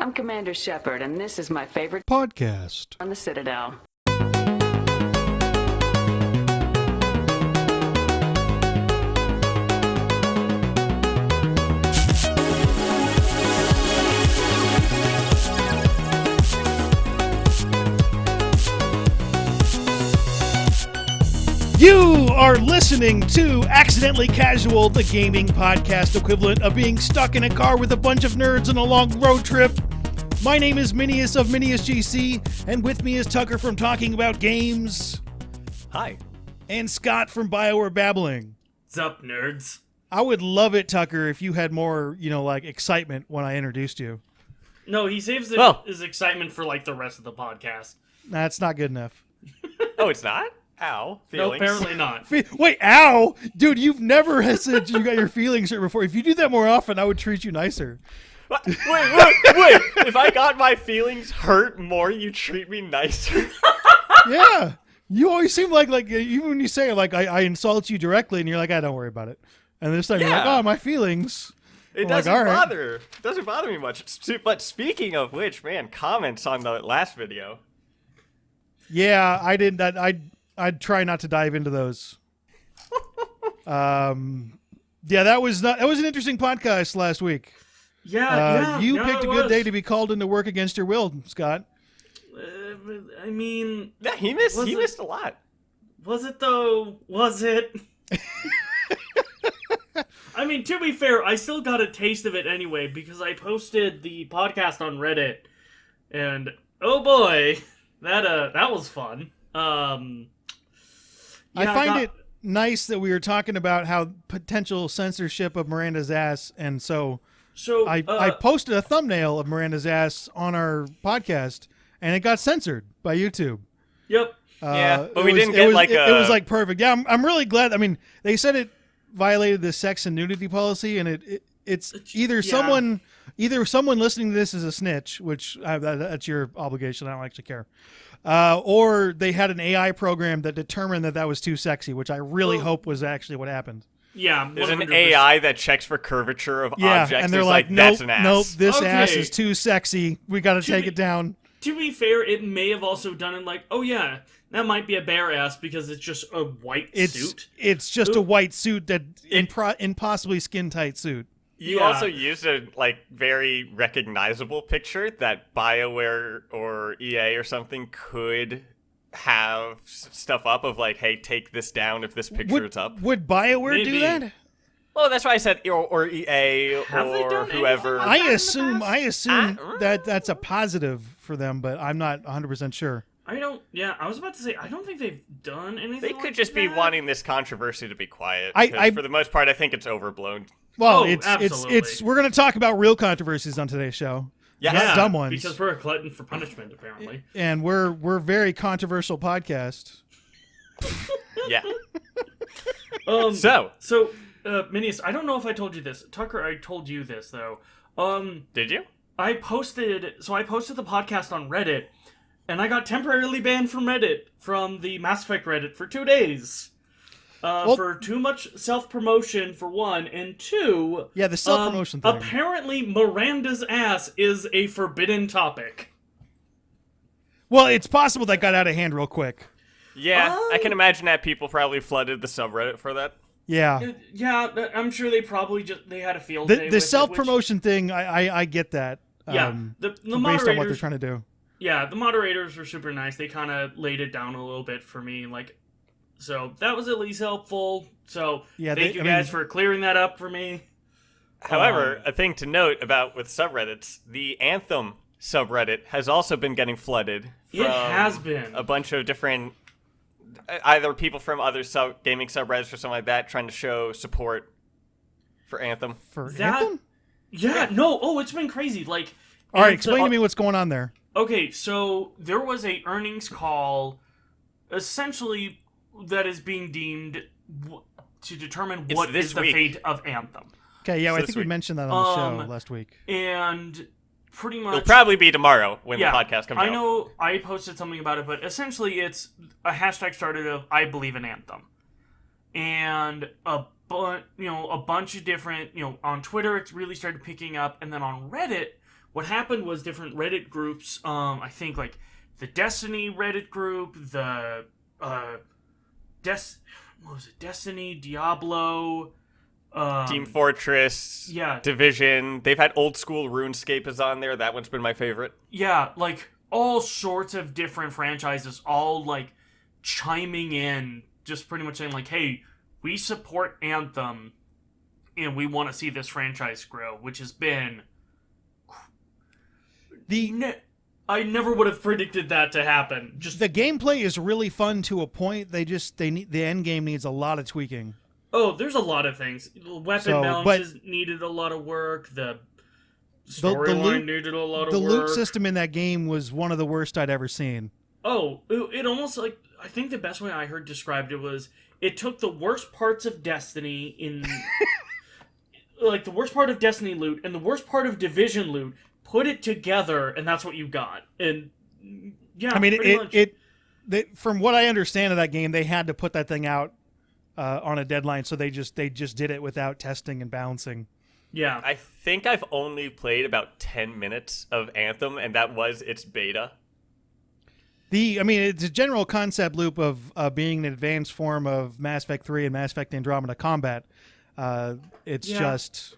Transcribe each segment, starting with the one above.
I'm Commander Shepard, and this is my favorite podcast on the Citadel. You are listening to Accidentally Casual, the gaming podcast equivalent of being stuck in a car with a bunch of nerds on a long road trip. My name is Minius of Minius GC, and with me is Tucker from Talking About Games. Hi. And Scott from BioWare Babbling. What's up, nerds? I would love it, Tucker, if you had more, excitement when I introduced you. No, he saves his excitement for, the rest of the podcast. That's not good enough. Oh, it's not? Ow. No, Feelings. apparently not. Wait, ow! Dude, you've never said you got your feelings hurt before. If you do that more often, I would treat you nicer. What? Wait. If I got my feelings hurt more, you treat me nicer? Yeah. You always seem like even when you say I insult you directly and you're like, don't worry about it. And this time you're like, oh, my feelings. It doesn't bother. It doesn't bother me much. But speaking of which, man, comments on the last video. Yeah, I did that. I'd try not to dive into those. That was an interesting podcast last week. You picked a good day to be called into work against your will, Scott. I mean, Yeah, he missed a lot. Was it though? Was it? I mean, to be fair, I still got a taste of it anyway because I posted the podcast on Reddit, and oh boy, that was fun. I find it nice that we were talking about how potential censorship of Miranda's ass, and so I posted a thumbnail of Miranda's ass on our podcast, and it got censored by YouTube. Yep. But we didn't get it was perfect. Yeah, I'm really glad. I mean, they said it violated the sex and nudity policy, and it's either someone listening to this is a snitch, which that's your obligation. I don't actually care. Or they had an AI program that determined that was too sexy, which I really hope was actually what happened. Yeah, 100%. There's an AI that checks for curvature of objects. And they're like, nope, that's an ass. Nope, this Okay. ass is too sexy. We got to take it down. To be fair, it may have also done it oh yeah, that might be a bare ass because it's just a white suit. It's just a white suit that impossibly skin tight suit. You also used a very recognizable picture that BioWare or EA or something could have stuff up of hey, take this down if this picture is up. Would BioWare do that? Well, that's why I said or EA Have they or done whoever. anything I assume that that's a positive for them, but I'm not 100% sure. I was about to say, I don't think they've done anything. They could just be wanting this controversy to be quiet. For the most part, I think it's overblown. Well, absolutely. we're going to talk about real controversies on today's show. Yes. Not dumb ones. Because we're a glutton for punishment, apparently. And we're very controversial podcast. Yeah. So, Minius, I don't know if I told you this. Tucker, I told you this, though. Did you? I posted the podcast on Reddit, and I got temporarily banned from Reddit, from the Mass Effect Reddit, for 2 days. For too much self-promotion, for one, and two... Yeah, the self-promotion thing. Apparently, Miranda's ass is a forbidden topic. Well, it's possible that got out of hand real quick. Yeah, I can imagine that people probably flooded the subreddit for that. Yeah. Yeah, I'm sure they probably they had a field day with the self-promotion thing, I get that. Yeah, the based moderators, on what they're trying to do. Yeah, the moderators were super nice. They kind of laid it down a little bit for me, so that was at least helpful. So thank you guys for clearing that up for me. However, a thing to note with subreddits, the Anthem subreddit has also been getting flooded. It has been. A bunch of different, either people from other gaming subreddits or something like that, trying to show support for Anthem. Anthem? Yeah, no. Oh, it's been crazy. All right, explain to me what's going on there. Okay, so there was a earnings call, essentially, that is being deemed to determine what is the fate of Anthem. Okay, yeah, I think we mentioned that on the show last week. And pretty much... It'll probably be tomorrow when the podcast comes out. I know I posted something about it, but essentially it's a hashtag started of I believe in Anthem. And a bunch of different, on Twitter it's really started picking up, and then on Reddit, what happened was different Reddit groups, I think, like, the Destiny Reddit group, the, what was it? Destiny, Diablo, Team Fortress, yeah, Division. They've had old school RuneScape is on there. That one's been my favorite. yeah, like, all sorts of different franchises all, like, chiming in, just pretty much saying, like, hey, we support Anthem, and we want to see this franchise grow, which has been... I never would have predicted that to happen. Just the gameplay is really fun to a point. The end game needs a lot of tweaking. Oh, there's a lot of things. Weapon balances needed a lot of work. The storyline needed a lot of work. The loot system in that game was one of the worst I'd ever seen. Oh, it almost like... I think the best way I heard described it was, it took the worst parts of Destiny in... like, the worst part of Destiny loot and the worst part of Division loot, put it together, and that's what you got. And, yeah, I mean, much. From what I understand of that game, they had to put that thing out on a deadline, so they just did it without testing and balancing. Yeah. I think I've only played about 10 minutes of Anthem, and that was its beta. It's a general concept loop of being an advanced form of Mass Effect 3 and Mass Effect Andromeda combat. It's just...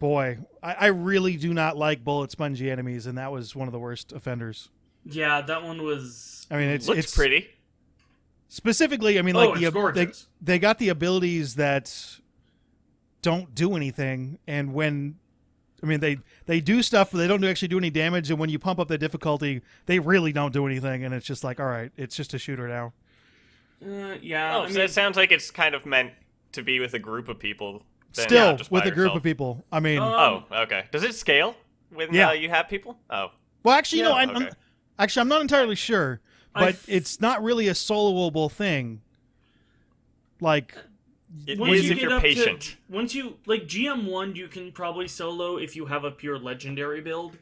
Boy, I really do not like bullet spongy enemies, and that was one of the worst offenders. Yeah, that one was... I mean, it's pretty. Specifically, I mean, they got the abilities that don't do anything, and when... I mean, they do stuff, but they don't actually do any damage, and when you pump up the difficulty, they really don't do anything, and it's just like, all right, it's just a shooter now. Yeah. So it sounds like it's kind of meant to be with a group of people. Still, with a group of people. I mean... oh, okay. Does it scale when you have people? Oh. Well, actually, no, I'm not entirely sure, but it's not really a soloable thing. Like... It is if you're patient. Once you... Like, GM1, you can probably solo if you have a pure legendary build.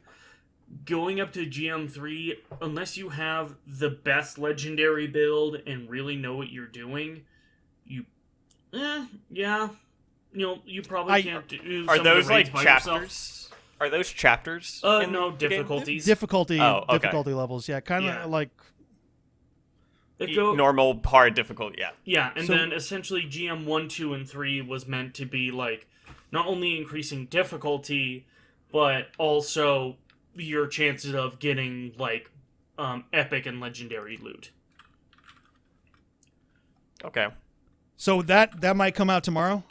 Going up to GM3, unless you have the best legendary build and really know what you're doing, yeah... you probably can't do some Are those of the raids like by chapters? yourself. Are those chapters? No, difficulties. Difficulty levels, yeah. Kind of like... Normal, hard, difficult, yeah. Yeah, and then essentially GM 1, 2, and 3 was meant to be, like, not only increasing difficulty, but also your chances of getting, like, epic and legendary loot. Okay. So that might come out tomorrow?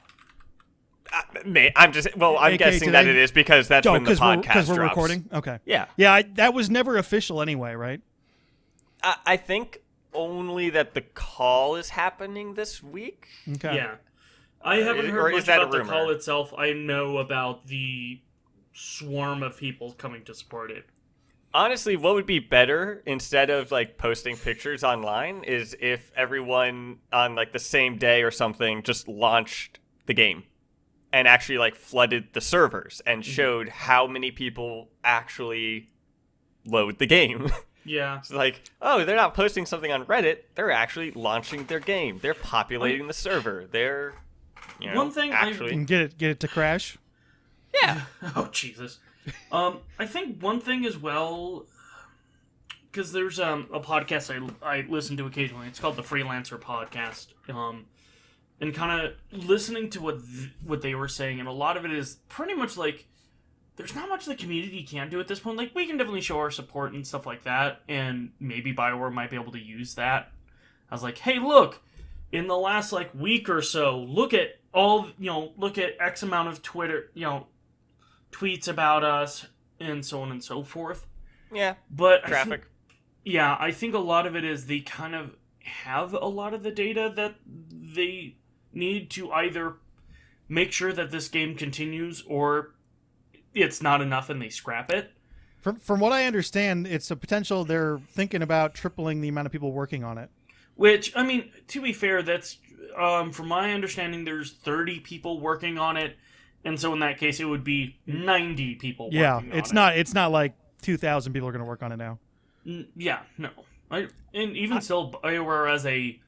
I'm guessing today? that it is because that's when the podcast because we're drops. recording? Okay. Yeah. Yeah, that was never official anyway, right? I think only that the call is happening this week. Okay. Yeah. I haven't heard much about the call itself. I know about the swarm of people coming to support it. Honestly, what would be better instead of like posting pictures online is if everyone on like the same day or something just launched the game and actually like flooded the servers and showed how many people actually load the game. Yeah. It's like, oh, they're not posting something on Reddit. They're actually launching their game. They're populating the server. They're, one thing actually... And get it to crash? Yeah. Oh, Jesus. I think one thing as well, because there's a podcast I listen to occasionally. It's called the Freelancer Podcast. And kind of listening to what they were saying, and a lot of it is pretty much like, there's not much the community can do at this point. Like, we can definitely show our support and stuff like that, and maybe BioWare might be able to use that. I was like, hey, look, in the last, like, week or so, look at X amount of Twitter, tweets about us, and so on and so forth. Yeah, but traffic. I think a lot of it is they kind of have a lot of the data that they need to either make sure that this game continues or it's not enough and they scrap it. From what I understand, it's a potential they're thinking about tripling the amount of people working on it. Which, I mean, to be fair, that's from my understanding, there's 30 people working on it, and so in that case, it would be 90 people working on it. Yeah, it's not like 2,000 people are going to work on it now. Yeah, no. And even still, BioWare as a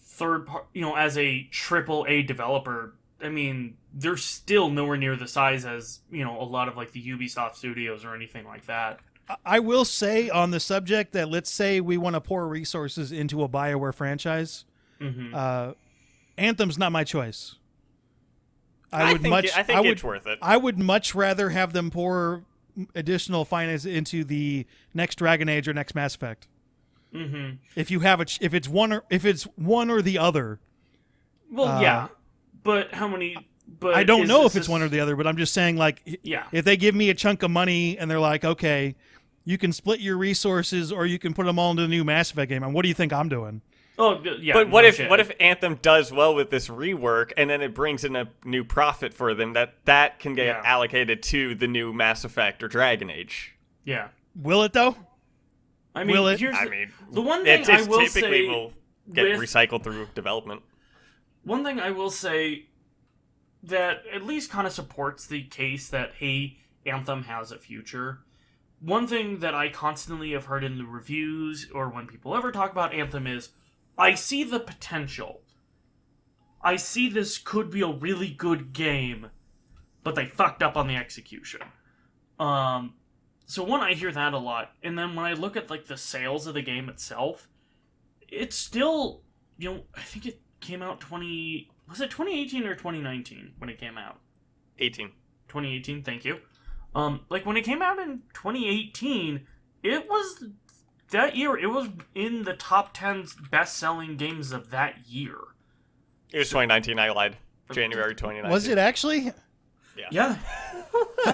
third part, as a AAA developer, I mean, they're still nowhere near the size as, a lot of like the Ubisoft studios or anything like that. I will say on the subject that let's say we want to pour resources into a BioWare franchise. Mm-hmm. Anthem's not my choice. I think it's worth it. I would much rather have them pour additional finance into the next Dragon Age or next Mass Effect. Mm-hmm. If it's one or the other. Well, yeah, but how many? But I don't know if it's one or the other, but I'm just saying, like, if they give me a chunk of money and they're like, okay, you can split your resources or you can put them all into the new Mass Effect game, and what do you think I'm doing? Oh, yeah. But what if Anthem does well with this rework and then it brings in a new profit for them that can get allocated to the new Mass Effect or Dragon Age? Yeah. Will it though? I mean, will it? The one thing I will say typically will get recycled through development. One thing I will say that at least kind of supports the case that, hey, Anthem has a future. One thing that I constantly have heard in the reviews or when people ever talk about Anthem is, I see the potential. I see this could be a really good game, but they fucked up on the execution. So one, I hear that a lot, and then when I look at like the sales of the game itself, it's still, I think it came out was it 2018 or 2019 when it came out? 2018, thank you. Like when it came out in 2018, that year, it was in the top 10 best-selling games of that year. It was 2019, I lied. January 2019. Was it actually? Yeah.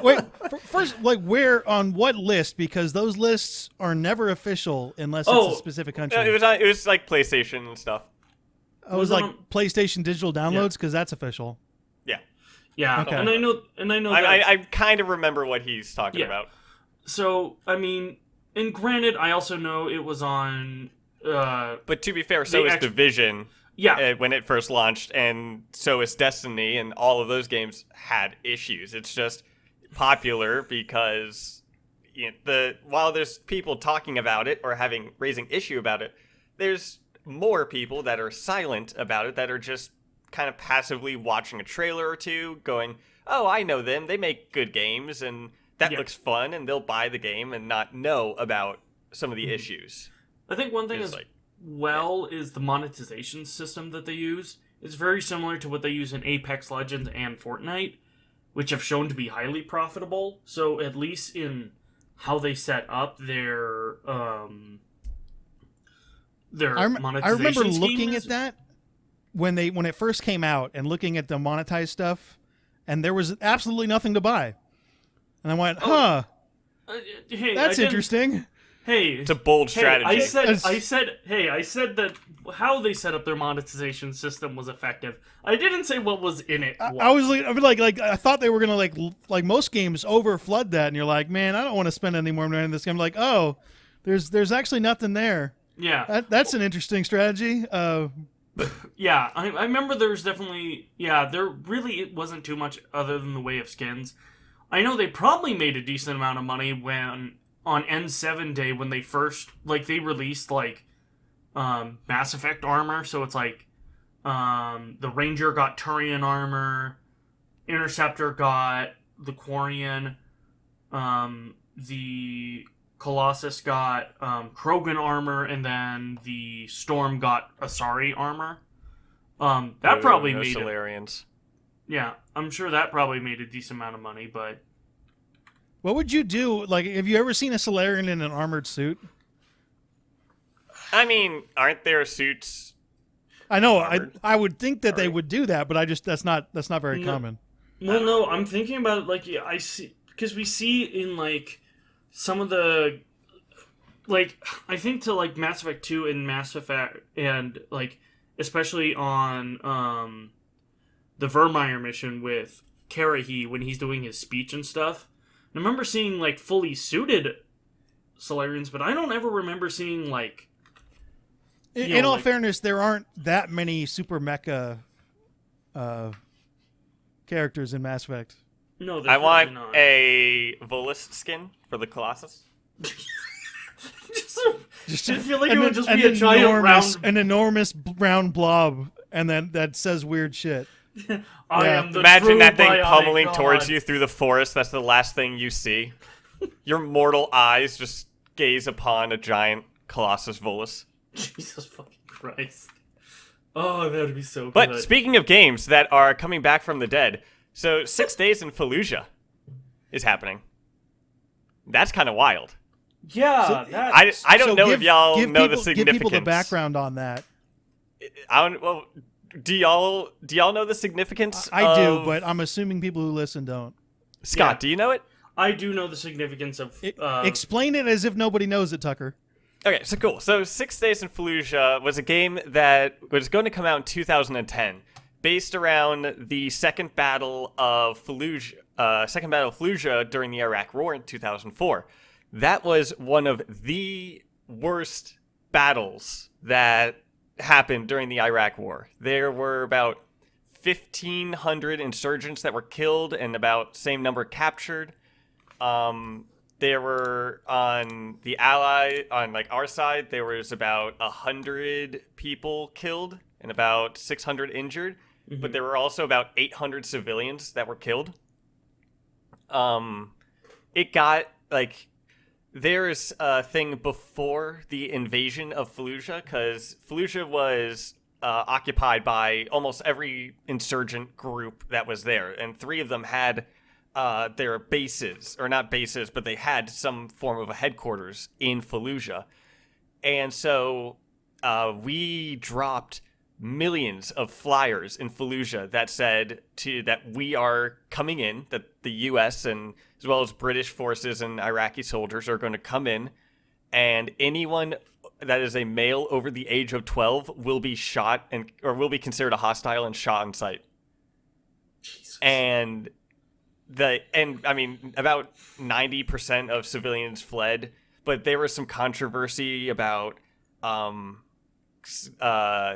Wait, first, like, where, on what list? Because those lists are never official unless it's a specific country. It was like PlayStation and stuff. Oh, it was like PlayStation digital downloads? Because that's official. Yeah. Yeah, okay. and I know that... I kind of remember what he's talking about. So, I mean... And granted, I also know it was on... but to be fair, so is Division when it first launched, and so is Destiny, and all of those games had issues. It's just popular because while there's people talking about it or raising issue about it, there's more people that are silent about it that are just kind of passively watching a trailer or two, going, oh, I know them, they make good games, and... That looks fun, and they'll buy the game and not know about some of the issues. I think one thing is the monetization system that they use. It's very similar to what they use in Apex Legends and Fortnite, which have shown to be highly profitable. So at least in how they set up their monetization I remember scheme looking at that when it first came out and looking at the monetized stuff, and there was absolutely nothing to buy. And I went, hey, that's interesting. Hey, it's a bold strategy. I said that how they set up their monetization system was effective. I didn't say what was in it. I was like, I thought they were gonna like most games over flood that, and you're like, man, I don't want to spend any more money in this game. Like, oh, there's actually nothing there. Yeah, that's an interesting strategy. Yeah, I remember there was definitely there really it wasn't too much other than the way of skins. I know they probably made a decent amount of money when on N7 day when they first they released Mass Effect armor, so it's like the Ranger got Turian armor, Interceptor got the Quarian, the Colossus got Krogan armor, and then the Storm got Asari armor. That probably made Solarians. Yeah, I'm sure that probably made a decent amount of money, but... What would you do? Like, have you ever seen a Solarian in an armored suit? I mean, aren't there suits? I know. I would think that they would do that, but that's not very common. Well, no, I'm thinking about it, I see... Because we see in, some of the... I think to, Mass Effect 2 and Mass Effect... And, especially on, the Vermeer mission with Karahi when he's doing his speech and stuff. I remember seeing fully suited Solarians, but I don't ever remember seeing In all fairness, there aren't that many super mecha characters in Mass Effect. No, I want a Volus skin for the Colossus. I feel like it would just be a giant round... An enormous round blob, and then that says weird shit. I am the Imagine true that thing bionic pummeling god. towards you through the forest. That's the last thing you see. Your mortal eyes just gaze upon a giant Colossus Volus. Jesus fucking Christ. Oh, that would be so good. But speaking of games that are coming back from the dead, so 6 Days in Fallujah is happening. That's kind of wild. Yeah, I don't know if y'all know the significance. Give people the background on that. Well, do y'all know the significance? I do, but I'm assuming people who listen don't. Scott, do you know it? I do know the significance of... Explain it as if nobody knows it, Tucker. Okay, so cool. So 6 Days in Fallujah was a game that was going to come out in 2010, based around the Second Battle of Fallujah during the Iraq War in 2004. That was one of the worst battles that happened during the Iraq War. There were about 1,500 insurgents that were killed and about same number captured. There were on our side, there was about 100 people killed and about 600 injured, but there were also about 800 civilians that were killed. It got there's a thing before the invasion of Fallujah, because Fallujah was occupied by almost every insurgent group that was there, and 3 of them had their bases, or not bases, but they had some form of a headquarters in Fallujah. And so we dropped millions of flyers in Fallujah that said that we are coming in, that the U.S. and as well as British forces and Iraqi soldiers are going to come in, and anyone that is a male over the age of 12 will be shot or will be considered a hostile and shot on sight. Jesus. And I mean, about 90% of civilians fled, but there was some controversy about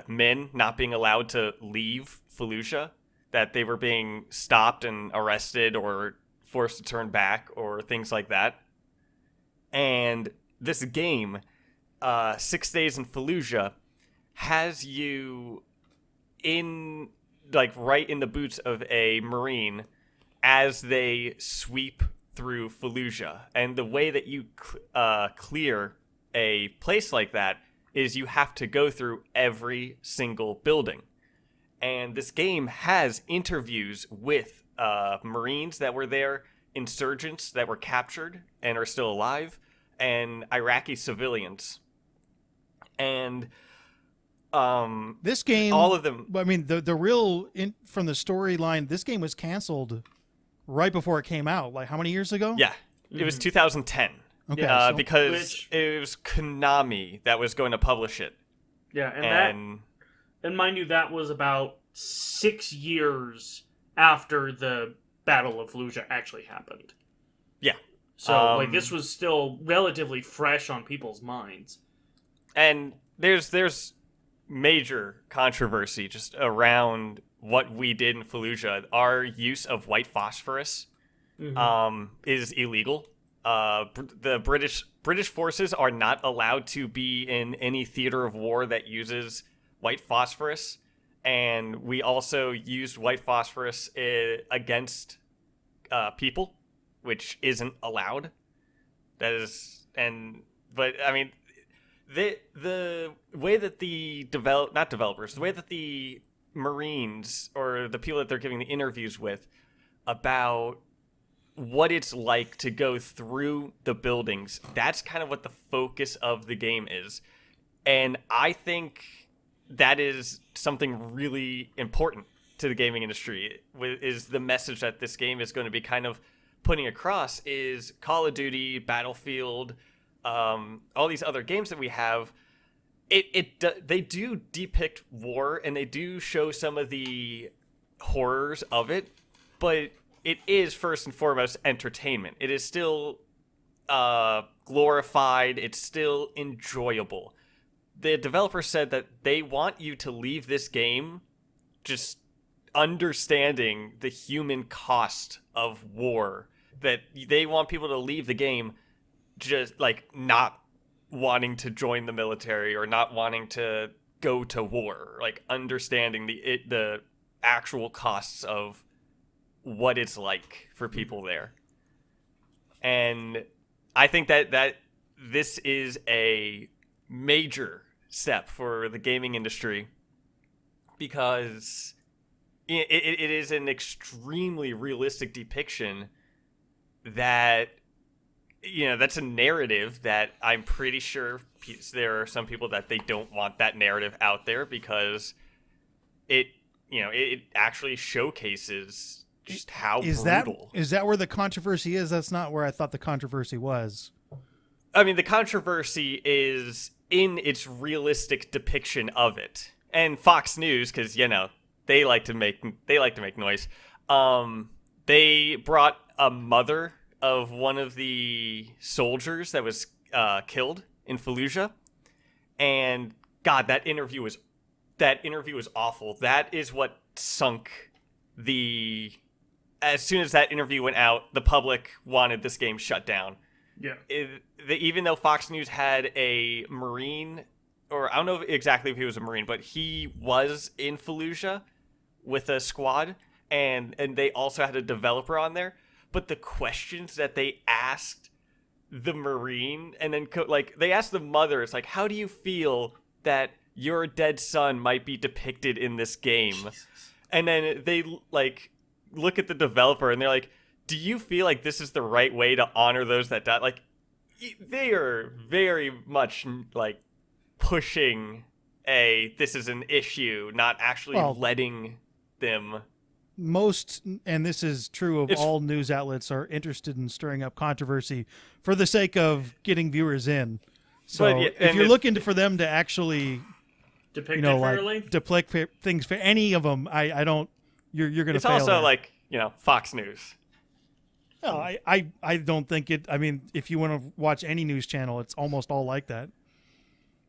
men not being allowed to leave Fallujah, that they were being stopped and arrested or forced to turn back or things like that. And this game, 6 Days in Fallujah, has you in right in the boots of a Marine as they sweep through Fallujah. And the way that you clear a place like that is you have to go through every single building. And this game has interviews with Marines that were there, insurgents that were captured and are still alive, and Iraqi civilians. And this game, all of them. I mean, the real from the storyline, this game was canceled right before it came out. Like, how many years ago? Yeah, it was 2010. Okay, because it was Konami that was going to publish it. Yeah, and mind you, that was about 6 years after the Battle of Fallujah actually happened. Yeah. So, this was still relatively fresh on people's minds. And there's major controversy just around what we did in Fallujah. Our use of white phosphorus is illegal. The British forces are not allowed to be in any theater of war that uses white phosphorus, and we also used white phosphorus against people, which isn't allowed. But I mean, the way that the way that the Marines or the people that they're giving the interviews with about what it's like to go through the buildings, that's kind of what the focus of the game is. And I think that is something really important to the gaming industry, is the message that this game is going to be kind of putting across is Call of Duty, Battlefield, all these other games that we have. They do depict war and they do show some of the horrors of it, but it is first and foremost entertainment. It is still glorified. It's still enjoyable. The developer said that they want you to leave this game just understanding the human cost of war. That they want people to leave the game just not wanting to join the military or not wanting to go to war, understanding the actual costs of what it's like for people there. And I think that this is a major step for the gaming industry, because it is an extremely realistic depiction that, that's a narrative that I'm pretty sure there are some people that they don't want that narrative out there, because it actually showcases just how brutal. Is that where the controversy is? That's not where I thought the controversy was. I mean, the controversy is in its realistic depiction of it. And Fox News, because they like to make noise. They brought a mother of one of the soldiers that was killed in Fallujah, and God, that interview was awful. That is what sunk the. As soon as that interview went out, the public wanted this game shut down. Yeah. Even though Fox News had a Marine, or I don't know exactly if he was a Marine, but he was in Fallujah with a squad, and they also had a developer on there. But the questions that they asked the Marine, and then they asked the mother, it's like, how do you feel that your dead son might be depicted in this game? Jesus. And then they look at the developer and they're like, do you feel like this is the right way to honor those that died? Like, they are very much pushing this is an issue, not actually letting them. Most, and this is true of all news outlets, are interested in stirring up controversy for the sake of getting viewers in. So if you're looking for them to actually depict it fairly, depict things for any of them, I don't. You're going to fail. It's also Fox News. No, I don't think it. I mean, if you want to watch any news channel, it's almost all like that.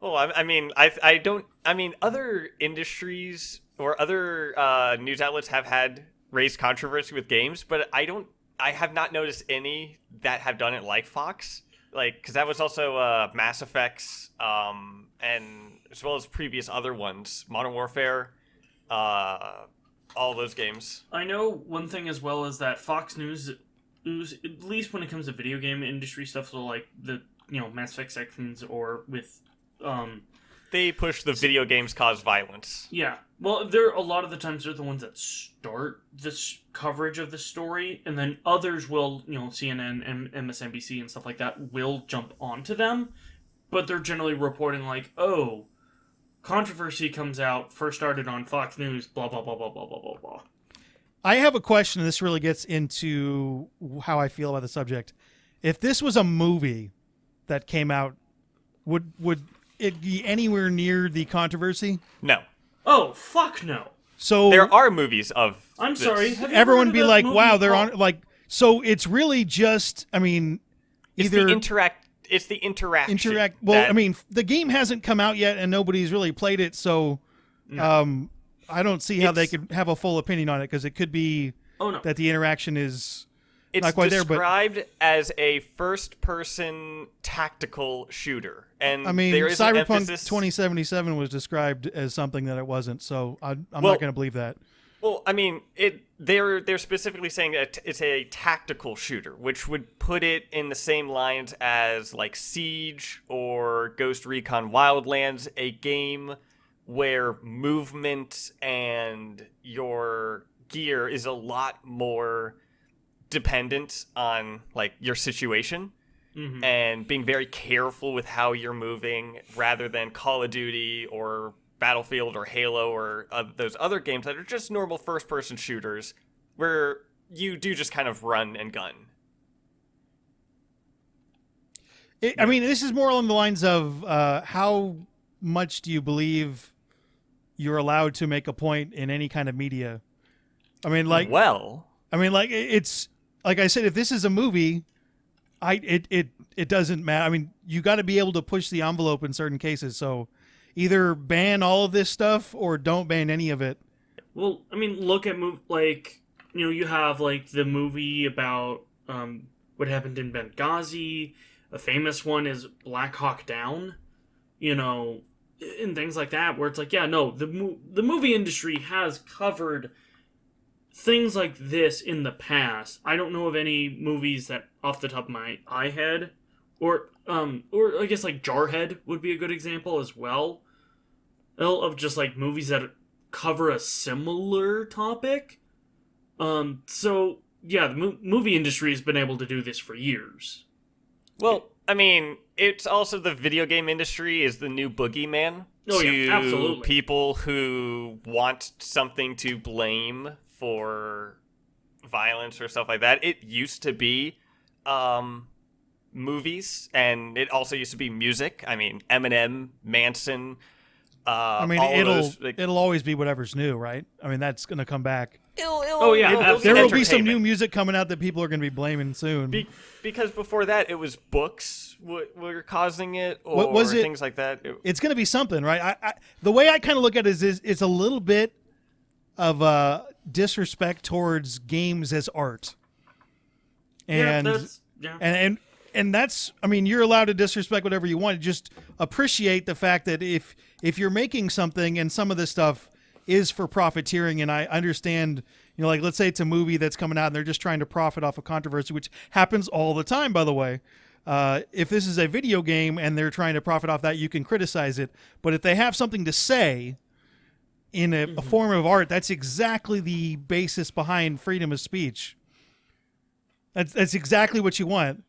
Well, I don't. I mean, other industries or other news outlets have had raised controversy with games, but I have not noticed any that have done it like Fox. Because that was also Mass Effects, and as well as previous other ones, Modern Warfare, all those games. I know one thing as well is that Fox News, at least when it comes to video game industry stuff, so like the Mass Effect sections, or with they push the video games cause violence. Yeah, well, they're a lot of the times they're the ones that start this coverage of the story, and then others will, CNN and MSNBC and stuff like that will jump onto them, but they're generally reporting controversy comes out, first started on Fox News, blah, blah, blah, blah, blah, blah, blah, blah. I have a question. This really gets into how I feel about the subject. If this was a movie that came out, would it be anywhere near the controversy? No. Oh, fuck no. So there are movies of I'm this. sorry. Everyone be like, wow, they're on, so it's really just, it's either... It's the interaction. The game hasn't come out yet, and nobody's really played it, so I don't see how they could have a full opinion on it, because it could be that the interaction is not quite there. It's described as a first-person tactical shooter, and there is Cyberpunk an emphasis... 2077 was described as something that it wasn't, so I'm not going to believe that. Well, they're specifically saying that it's a tactical shooter, which would put it in the same lines as Siege or Ghost Recon Wildlands, a game where movement and your gear is a lot more dependent on your situation, and being very careful with how you're moving, rather than Call of Duty or Battlefield or Halo or those other games that are just normal first-person shooters where you do just kind of run and gun. This is more along the lines of how much do you believe you're allowed to make a point in any kind of media? It's like I said, if this is a movie, it doesn't matter. You got to be able to push the envelope in certain cases, so either ban all of this stuff or don't ban any of it. Well, look at you have the movie about what happened in Benghazi. A famous one is Black Hawk Down. in things like that, where it's like, yeah, no, the movie industry has covered things like this in the past. I don't know of any movies that, off the top of my head, or I guess like Jarhead would be a good example as well, of just like movies that cover a similar topic. So yeah, the movie industry has been able to do this for years. Well, I mean, it's also the video game industry is the new boogeyman to absolutely. people who want something to blame for violence or stuff like that. It used to be movies, and it also used to be music. I mean, Eminem, Manson. I mean, it'll always be whatever's new, right? I mean, that's going to come back. There will be some new music coming out that people are going to be blaming soon. Because before that, it was books were causing it, or was it, things like that. It's going to be something, right? The way I kind of look at it is it's a little bit of disrespect towards games as art. And and that's, I mean, you're allowed to disrespect whatever you want. Just appreciate the fact that if you're making something and some of this stuff is for profiteering, and I understand, you know, like let's say it's a movie that's coming out and they're just trying to profit off a controversy, which happens all the time, by the way. If this is a video game and they're trying to profit off that, you can criticize it. But if they have something to say in a form of art, that's exactly the basis behind freedom of speech. That's exactly what you want.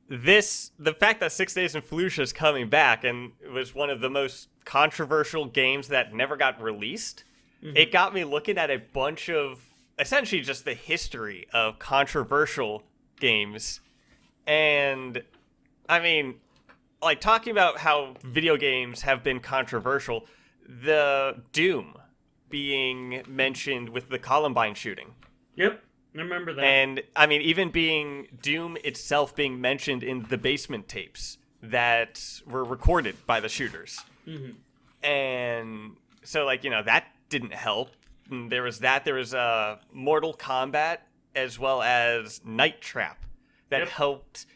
The fact that 6 Days in Fallujah is coming back and it was one of the most controversial games that never got released, it got me looking at a bunch of essentially just the history of controversial games. And I mean, like talking about how video games have been controversial, the Doom being mentioned with the Columbine shooting. Yep. I remember that. And, I mean, even Doom itself being mentioned in the basement tapes that were recorded by the shooters. Mm-hmm. And so, like, you know, that didn't help. And there was Mortal Kombat as well as Night Trap that helped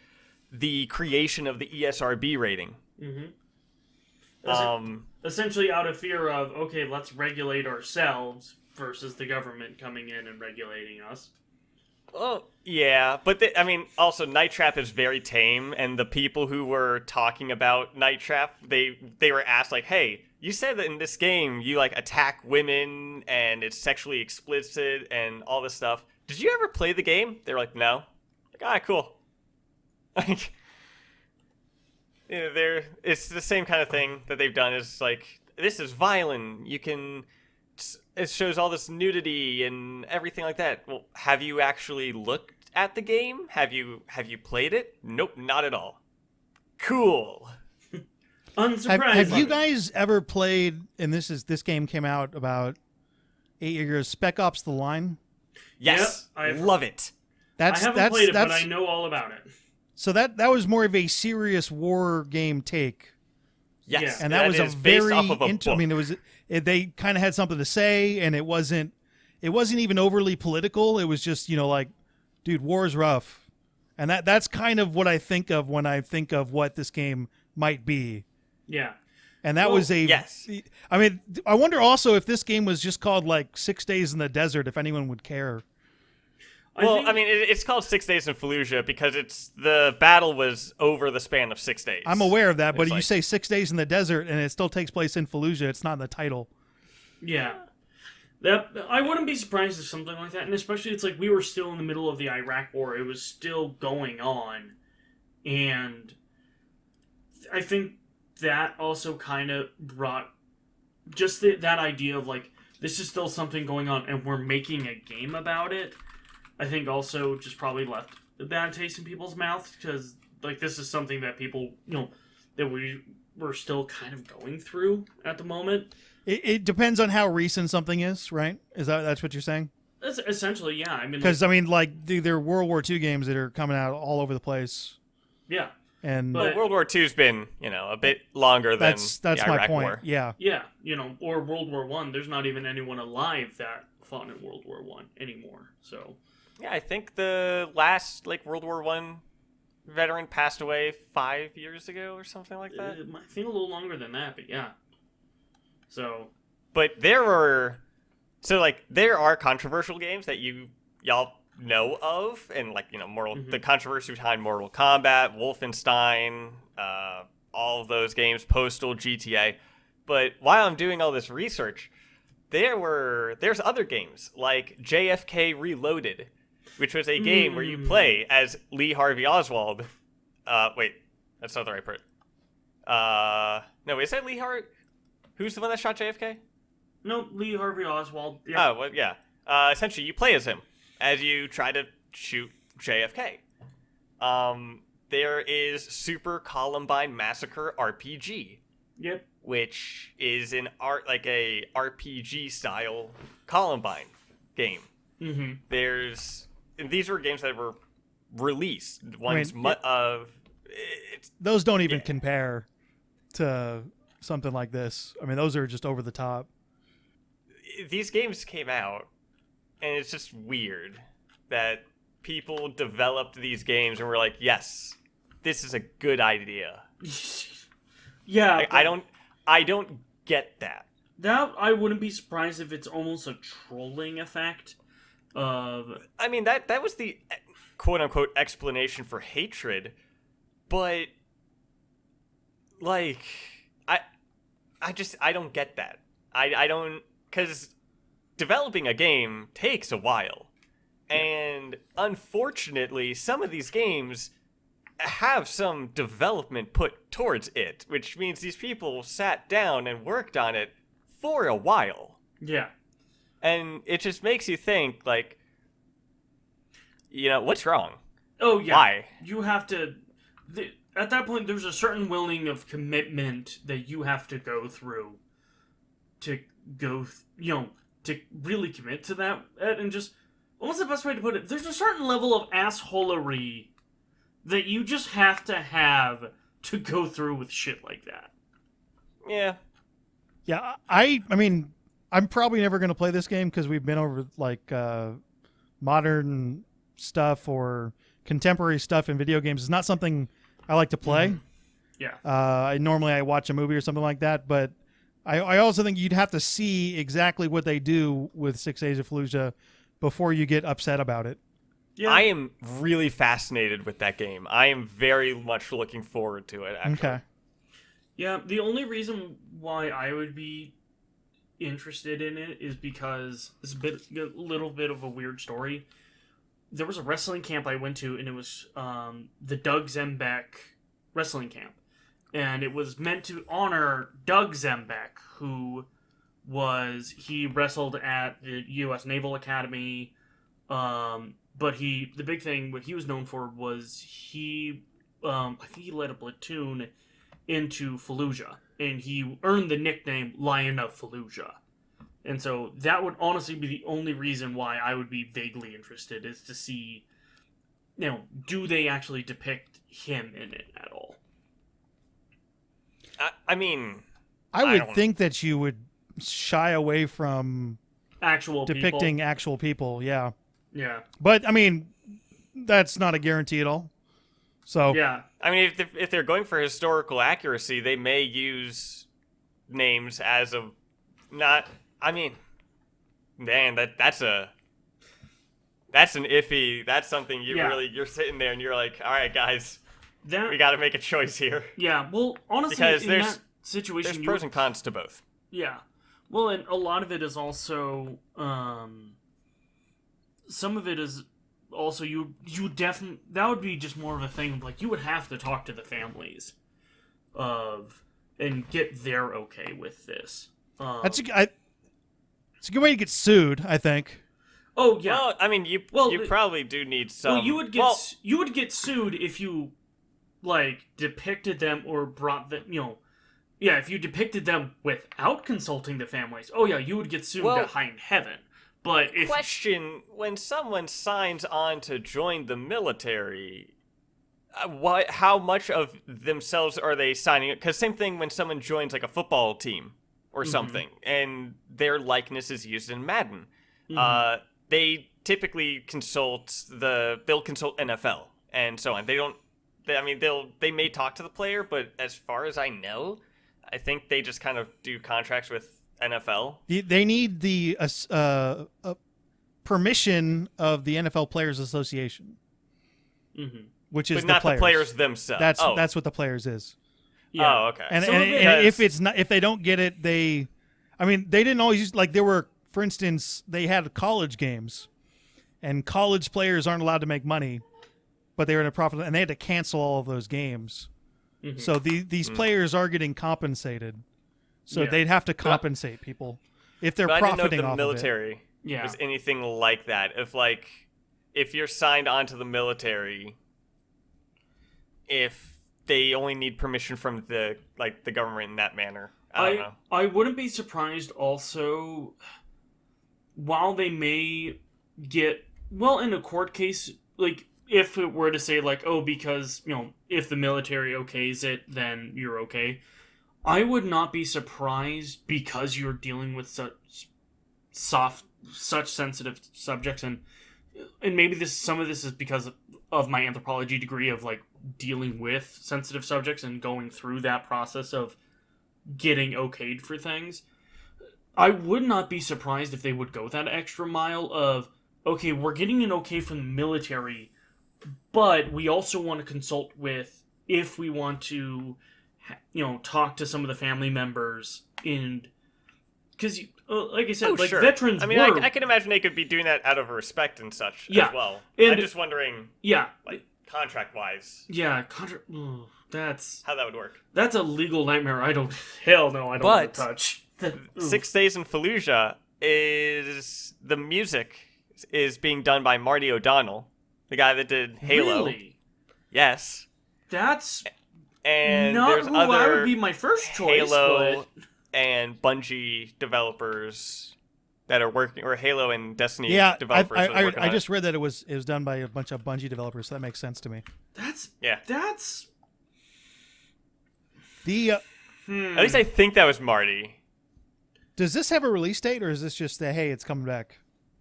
the creation of the ESRB rating. Mm-hmm. Essentially out of fear of, okay, let's regulate ourselves versus the government coming in and regulating us. Oh, yeah, but I mean, also Night Trap is very tame, and the people who were talking about Night Trap, they were asked like, "Hey, you said that in this game you like attack women and it's sexually explicit and all this stuff. Did you ever play the game?" They were like, "No." Like, all right, cool. Like, you know, it's the same kind of thing that they've done. Is like, this is violent. It shows all this nudity and everything like that. Well, have you actually looked at the game? Have you played it? Nope, not at all. Cool. Unsurprising. Have you guys ever played? And this game came out about 8 years ago. Spec Ops: The Line. Yes, I love it. I haven't played it, but I know all about it. So that was more of a serious war game take. Yes, and that was a very. I mean, they kind of had something to say, and it wasn't even overly political. It was just, you know, like, dude, war is rough, and that's kind of what I think of when I think of what this game might be. Yeah, and that was a. Yes. I mean, I wonder also if this game was just called like 6 Days in the Desert, if anyone would care. I mean, it's called 6 Days in Fallujah because the battle was over the span of 6 days. I'm aware of that, but you say 6 Days in the Desert, and it still takes place in Fallujah. It's not in the title. Yeah. I wouldn't be surprised if something like that, and especially it's like we were still in the middle of the Iraq War. It was still going on, and I think that also kind of brought just that idea of like, this is still something going on, and we're making a game about it. I think also just probably left a bad taste in people's mouths because, like, this is something that people, you know, that we're still kind of going through at the moment. It depends on how recent something is, right? That's what you're saying? That's essentially, yeah. I mean, because there are World War II games that are coming out all over the place. Yeah, and World War II's been, you know, a bit longer than the Iraq my point. War. Yeah, you know, or World War I. There's not even anyone alive that fought in World War I anymore. So. Yeah, I think the last World War I veteran passed away 5 years ago or something like that. I think a little longer than that, but yeah. So, but there are controversial games that y'all know of, and like, the controversy behind Mortal Kombat, Wolfenstein, all of those games, Postal, GTA. But while I'm doing all this research, there's other games like JFK Reloaded, which was a game where you play as Lee Harvey Oswald. Wait, that's not the right part. No, is that Lee Harvey? Who's the one that shot JFK? No, Lee Harvey Oswald. Yeah. Oh, well, yeah. Essentially, you play as him as you try to shoot JFK. There is Super Columbine Massacre RPG. Yep. Which is a RPG style Columbine game. Mm-hmm. These were games that were released. Those don't even compare to something like this. I mean, those are just over the top. These games came out, and it's just weird that people developed these games and were like, yes, this is a good idea. Yeah. I don't get that. That, I wouldn't be surprised if it's almost a trolling effect of... I mean, that was the quote-unquote explanation for hatred, but, like, I don't get that. I don't... Because developing a game takes a while. And, unfortunately, some of these games have some development put towards it, which means these people sat down and worked on it for a while. Yeah. And it just makes you think, like, what's wrong? Oh, yeah. Why? You have to... At that point, there's a certain willing of commitment that you have to go through to to really commit to that. And just... What's the best way to put it? There's a certain level of assholery that you just have to go through with shit like that. Yeah. Yeah, I mean, I'm probably never going to play this game because we've been over, like, modern stuff or contemporary stuff in video games. It's not something I like to play. Mm-hmm. Yeah. Normally I watch a movie or something like that, but I also think you'd have to see exactly what they do with 6 Days of Fallujah before you get upset about it. Yeah. I am really fascinated with that game. I am very much looking forward to it, actually. Okay. Yeah, the only reason why I would be interested in it is because it's a little bit of a weird story. There was a wrestling camp I went to, and it was the Doug Zembeck wrestling camp. And it was meant to honor Doug Zembeck, who he wrestled at the U.S. Naval Academy, but the big thing, what he was known for was I think he led a platoon into Fallujah, and he earned the nickname Lion of Fallujah. And so that would honestly be the only reason why I would be vaguely interested, is to see, do they actually depict him in it at all? I mean... I would think that you would shy away from depicting actual people, yeah. Yeah. But, I mean, that's not a guarantee at all. So yeah. I mean, if they're going for historical accuracy, they may use names as of not... I mean, man, that's an iffy... That's something you're sitting there and you're like, all right, guys, we got to make a choice here. Yeah, well, honestly, because that situation... There's pros and cons to both. Yeah. Well, and a lot of it is also... some of it is also you definitely... That would be just more of a thing of, like, you would have to talk to the families and get their okay with this. It's a good way to get sued, I think. Oh, yeah. Well, I mean, you probably do need some... Well, you would get sued if you, like, depicted them or brought them, Yeah, if you depicted them without consulting the families, you would get sued to high in heaven. But if... Question, when someone signs on to join the military, how much of themselves are they signing? Because same thing when someone joins, like, a football team or something, and their likeness is used in Madden. Mm-hmm. They typically they'll consult NFL and so on. They may talk to the player, but as far as I know, I think they just kind of do contracts with NFL. They need the permission of the NFL Players Association, which is but not the players themselves. That's what the players is. Yeah. Oh, okay. And if they don't get it, they didn't always use, like, there were, for instance, they had college games, and college players aren't allowed to make money, but they were in a profit, and they had to cancel all of those games. So these players are getting compensated, so they'd have to compensate people if they're profiting I didn't know if off the military was anything like that. If you're signed onto the military, if they only need permission from the government in that manner. I don't know. I wouldn't be surprised also, while they may get, well, in a court case, like, if it were to say, like, oh, because, if the military okays it, then you're okay. I would not be surprised, because you're dealing with such sensitive subjects, and maybe some of this is because of my anthropology degree of, like, dealing with sensitive subjects and going through that process of getting okayed for things. I would not be surprised if they would go that extra mile of, okay, we're getting an okay from the military, but we also want to consult with, if we want to, talk to some of the family members, and because, like I said, veterans. I mean, I can imagine they could be doing that out of respect and such as well. And I'm just wondering, contract-wise, that's how that would work. That's a legal nightmare. I don't want to touch. 6 Days in Fallujah the music is being done by Marty O'Donnell, the guy that did Halo. Really? Yes. That's and not there's who other I would be my first choice. Halo and Bungie developers that are working, or Halo and Destiny developers. I just read that it was done by a bunch of Bungie developers, so that makes sense to me. That's the. At least I think that was Marty. Does this have a release date, or is this just hey, it's coming back?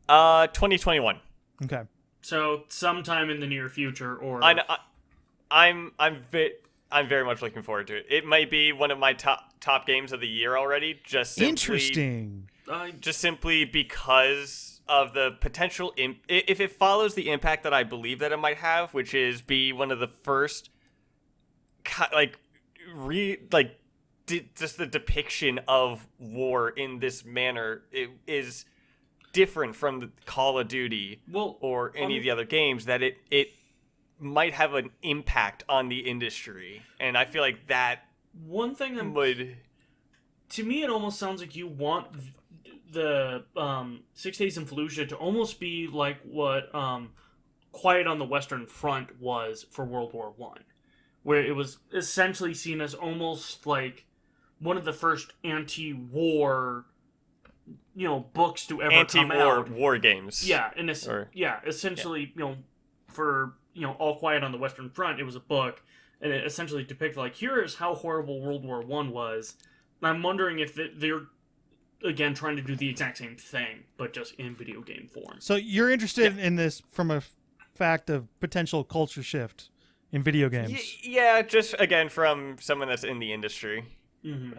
2021. Okay. So sometime in the near future, or I'm very much looking forward to it. It might be one of my top games of the year already. Just simply because of the potential. If it follows the impact that I believe that it might have, which is be one of the first, just the depiction of war in this manner, it is different from the Call of Duty or any of the other games, that it might have an impact on the industry. And I feel like that one thing to me, it almost sounds like you want the 6 Days in Fallujah to almost be like what Quiet on the Western Front was for World War I, where it was essentially seen as almost like one of the first anti-war, books to ever come out. War games. Yeah, and essentially, for All Quiet on the Western Front, it was a book, and it essentially depicted, like, here is how horrible World War I was. And I'm wondering if they're again trying to do the exact same thing, but just in video game form. So you're interested in this from a fact of potential culture shift in video games? Yeah, just again from someone that's in the industry. Mm-hmm.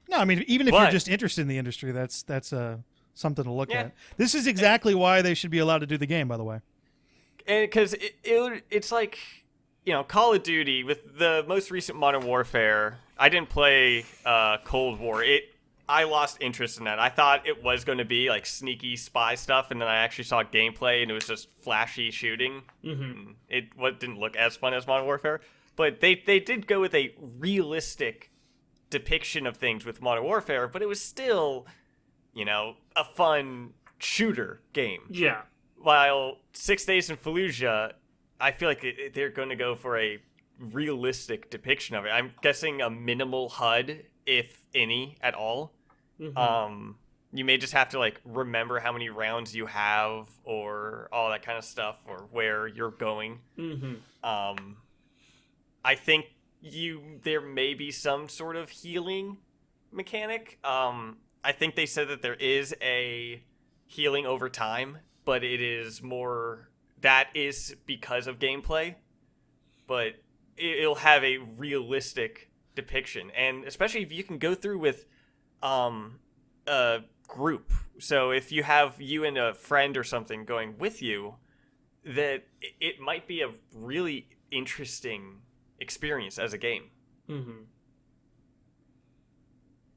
No, I mean, even if you're just interested in the industry, that's something to look at. This is exactly why they should be allowed to do the game, by the way. Because it's like, Call of Duty, with the most recent Modern Warfare, I didn't play Cold War. I lost interest in that. I thought it was going to be like sneaky spy stuff, and then I actually saw gameplay, and it was just flashy shooting. Mm-hmm. It didn't look as fun as Modern Warfare, but they did go with a realistic depiction of things with Modern Warfare, but it was still, a fun shooter game. Yeah. While 6 Days in Fallujah, I feel like they're going to go for a realistic depiction of it. I'm guessing a minimal HUD, if any, at all. Mm-hmm. You may just have to remember how many rounds you have, or all that kind of stuff, or where you're going. Mm-hmm. I think there may be some sort of healing mechanic. I think they said that there is a healing over time, but it is more that is because of gameplay, but it'll have a realistic depiction. And especially if you can go through with group. So if you have you and a friend or something going with you, that it might be a really interesting experience as a game. Mm-hmm.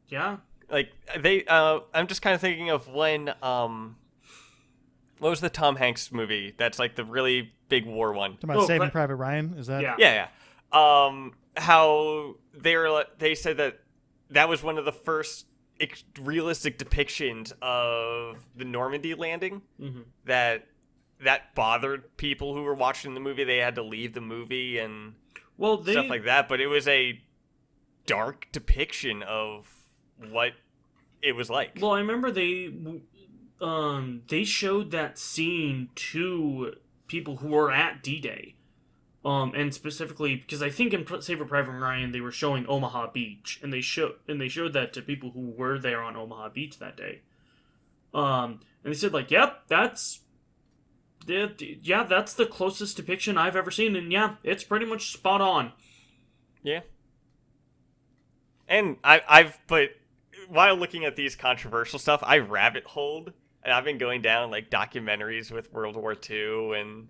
Yeah. Like I'm just kind of thinking of when what was the Tom Hanks movie that's like the really big war one? Talking about Saving Private Ryan, is that? Yeah. Yeah. How they said that was one of the first realistic depictions of the Normandy landing. Mm-hmm. That bothered people who were watching the movie. They had to leave the movie and stuff like that. But it was a dark depiction of what it was like. Well, I remember they showed that scene to people who were at D-Day. And specifically, because I think in Saving Private Ryan they were showing Omaha Beach, and they showed that to people who were there on Omaha Beach that day. And they said like, "Yep, that's the closest depiction I've ever seen," and yeah, it's pretty much spot on. Yeah. And but while looking at these controversial stuff, I rabbit holed, and I've been going down like documentaries with World War II and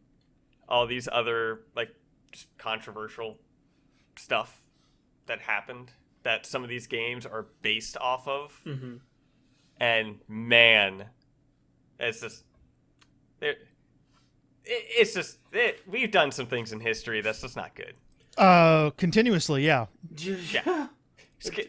all these other like just controversial stuff that happened that some of these games are based off of. Mm-hmm. And man, it's just we've done some things in history that's just not good. Continuously, yeah. Yeah.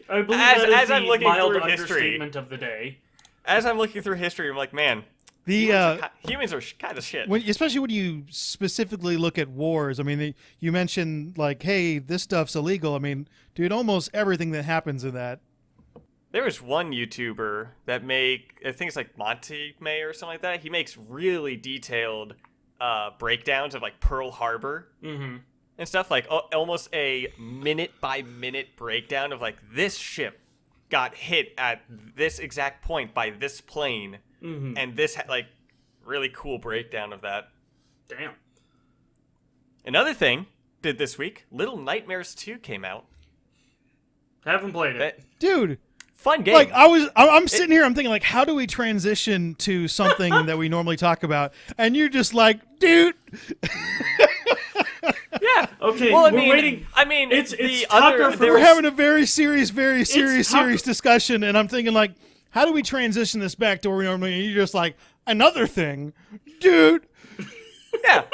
I believe that is I'm the looking mild through history, understatement of the day. as I'm looking through history, I'm like, man, humans are kind of shit. Especially when you specifically look at wars. I mean, you mentioned like, hey, this stuff's illegal. I mean, dude, almost everything that happens in that. There was one YouTuber that I think it's like Monty May or something like that. He makes really detailed breakdowns of like Pearl Harbor. Mm-hmm. And stuff, like almost a minute-by-minute breakdown of, like, this ship got hit at this exact point by this plane, and this, like, really cool breakdown of that. Damn. Another thing did this week, Little Nightmares 2 came out. Haven't played it. Dude. Fun game. Like, I'm sitting here, I'm thinking, like, how do we transition to something that we normally talk about? And you're just like, dude... Yeah. Okay. Well, we're waiting. I mean, it's the Tucker other. We're having a very serious discussion, and I'm thinking, like, how do we transition this back to where we normally? And you're just like, another thing, dude. Yeah.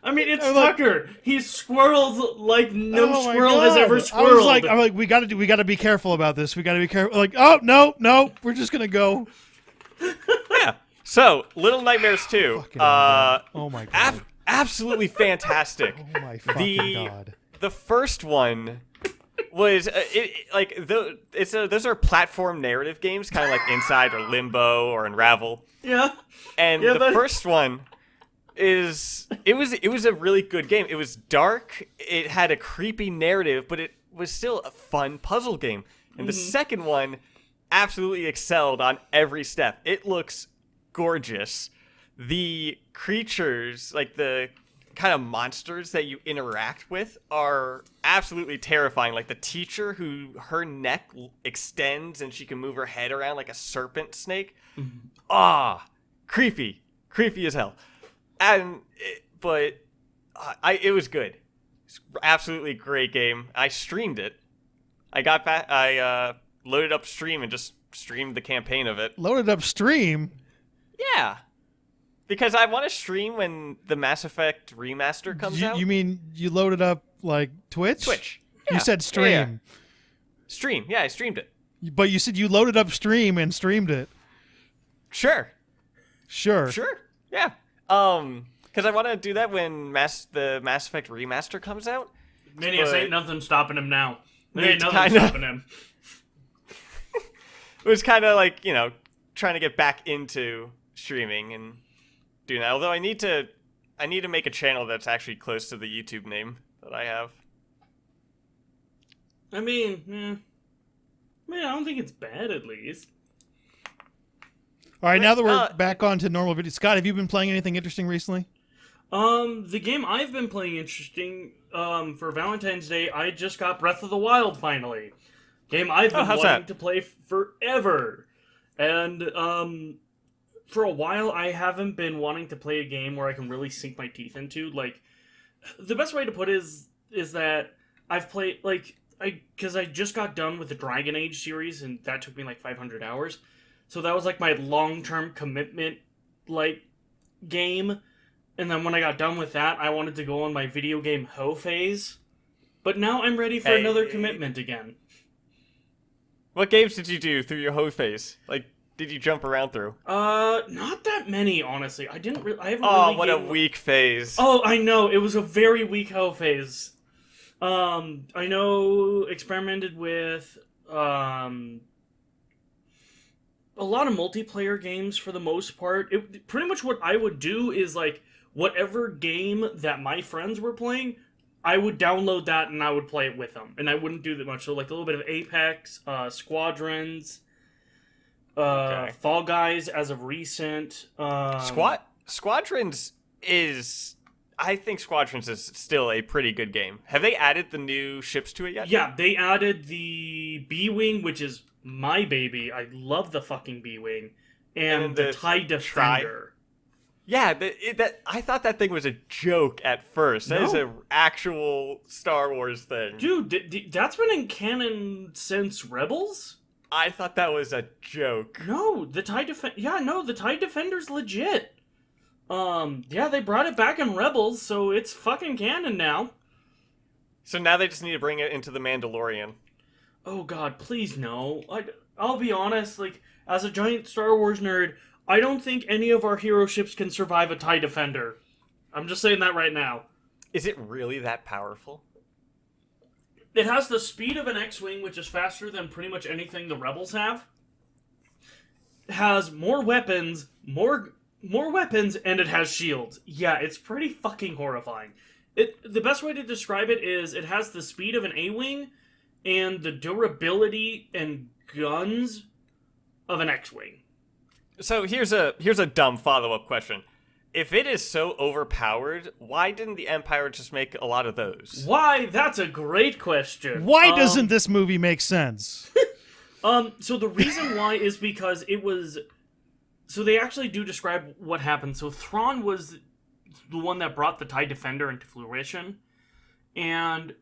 I mean, it's Tucker. He squirrels like no squirrel has ever squirreled. I'm like, we got to be careful about this. We got to be careful. Like, oh no, we're just gonna go. Yeah. So, Little Nightmares 2. Oh my god. Absolutely fantastic. Oh my fucking god. The first one was those are platform narrative games, kind of like Inside or Limbo or Unravel. Yeah. And the first one was a really good game. It was dark. It had a creepy narrative, but it was still a fun puzzle game. And the second one absolutely excelled on every step. It looks gorgeous. The creatures, like the kind of monsters that you interact with, are absolutely terrifying. Like the teacher her neck extends and she can move her head around like a serpent snake. Creepy as hell. But it was good. It's absolutely great game. I streamed it. I got back. I loaded up Stream and just streamed the campaign of it. Loaded up Stream? Yeah. Because I want to stream when the Mass Effect remaster comes out. You mean you loaded up, like, Twitch? Twitch. Yeah. You said stream. Yeah. Stream. Yeah, I streamed it. But you said you loaded up Stream and streamed it. Sure. Yeah. Because I want to do that when the Mass Effect remaster comes out. Minius ain't nothing stopping him now. There ain't nothing stopping him. It was kind of like, trying to get back into streaming and doing that. Although I need to make a channel that's actually close to the YouTube name that I have. I mean, I don't think it's bad, at least. All right, now that we're back on to normal video, Scott, have you been playing anything interesting recently? The game I've been playing interesting, for Valentine's Day, I just got Breath of the Wild finally. Game I've been wanting to play forever. And for a while, I haven't been wanting to play a game where I can really sink my teeth into. Like, the best way to put it is that I've played, like, because I just got done with the Dragon Age series, and that took me like 500 hours. So that was like my long-term commitment, like, game. And then when I got done with that, I wanted to go on my video game hoe phase. But now I'm ready for another commitment again. What games did you do through your hoe phase? Like, did you jump around through? Not that many, honestly. I haven't really. Oh, what a weak phase. Oh, I know. It was a very weak hoe phase. I know experimented with a lot of multiplayer games for the most part. Pretty much what I would do is like whatever game that my friends were playing, I would download that and I would play it with them, and I wouldn't do that much. So like a little bit of Apex, Squadrons, Fall Guys as of recent. Squadrons is. I think Squadrons is still a pretty good game. Have they added the new ships to it yet? Yeah, they added the B-Wing, which is my baby. I love the fucking B-Wing. And the TIE Defender. Yeah, I thought that thing was a joke at first. That is an actual Star Wars thing. Dude, that's been in canon since Rebels? I thought that was a joke. No, the TIE the TIE Defender's legit. Yeah, they brought it back in Rebels, so it's fucking canon now. So now they just need to bring it into The Mandalorian. Oh god, please no. I'll be honest, like, as a giant Star Wars nerd, I don't think any of our hero ships can survive a TIE Defender. I'm just saying that right now. Is it really that powerful? It has the speed of an X-Wing, which is faster than pretty much anything the Rebels have. It has more weapons, and it has shields. Yeah, it's pretty fucking horrifying. The best way to describe it is it has the speed of an A-Wing and the durability and guns of an X-Wing. So here's a dumb follow-up question. If it is so overpowered, why didn't the Empire just make a lot of those? Why? That's a great question. Why doesn't this movie make sense? So the reason why is because it was... So they actually do describe what happened. So Thrawn was the one that brought the TIE Defender into fruition. And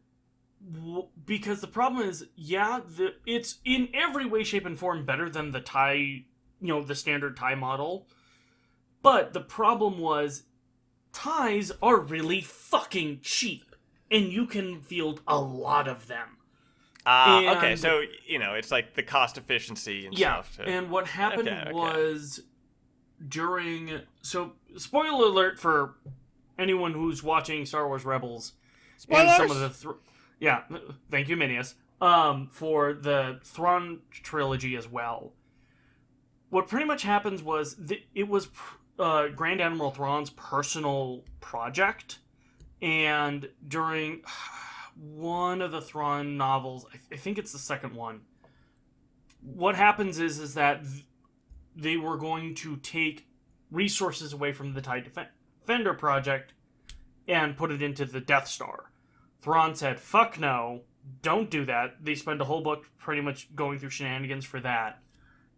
because the problem is, yeah, it's in every way, shape, and form better than the TIE, the standard TIE model. But the problem was, TIEs are really fucking cheap. And you can field a lot of them. Okay, so, it's like the cost efficiency and stuff. And what happened was... So, spoiler alert for anyone who's watching Star Wars Rebels. Spoilers! And some of the... thank you, Minius. For the Thrawn trilogy as well. What pretty much happens was, it was Grand Admiral Thrawn's personal project, and during one of the Thrawn novels, I think it's the second one, what happens is that... they were going to take resources away from the TIE Defender project and put it into the Death Star. Thrawn said, fuck no, don't do that. They spend a whole book pretty much going through shenanigans for that.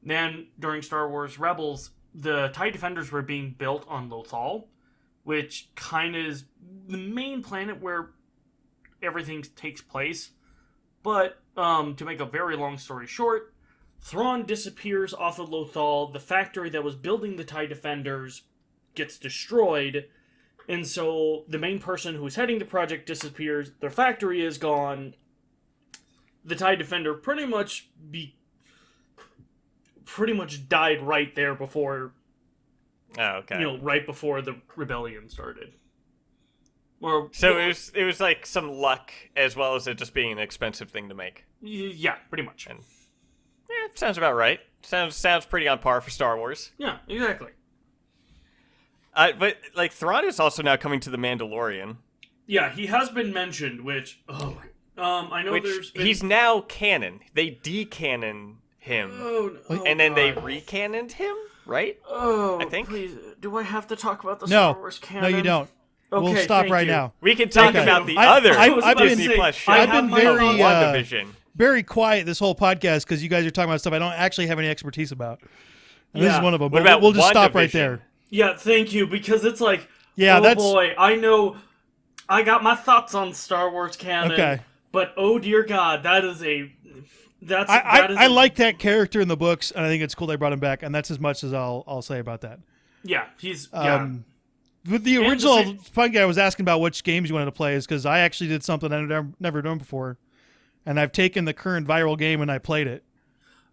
Then, during Star Wars Rebels, the TIE Defenders were being built on Lothal, which kind of is the main planet where everything takes place. But, to make a very long story short, Thrawn disappears off of Lothal, the factory that was building the TIE Defenders gets destroyed, and so the main person who's heading the project disappears, their factory is gone, the TIE Defender pretty much died right there before, right before the rebellion started. It was like some luck as well as it just being an expensive thing to make. Yeah, pretty much. And sounds about right. Sounds pretty on par for Star Wars. Yeah, exactly. But like Thrawn is also now coming to the Mandalorian. Yeah, he has been mentioned, which I know there's been... He's now canon. They decanon him, and then they recanoned him, right? Oh, I think. Please, do I have to talk about the Star Wars canon? No, you don't. we'll Okay, stop thank right you. now. We can talk Okay. about the I- other I- I've been- Disney Plus show. I've been very, WandaVision. Very quiet this whole podcast because you guys are talking about stuff I don't actually have any expertise about. And this is Yeah. one of them. What But about we'll just stop right WandaVision? there. Yeah, thank you, because it's like, Yeah, oh that's boy, I know, I got my thoughts on Star Wars canon, okay. but oh dear God, that is I like that character in the books, and I think it's cool they brought him back, and that's as much as I'll say about that. Yeah, he's yeah. With the And the original same- fun guy was asking about which games you wanted to play is because I actually did something I've never done before, and I've taken the current viral game and I played it.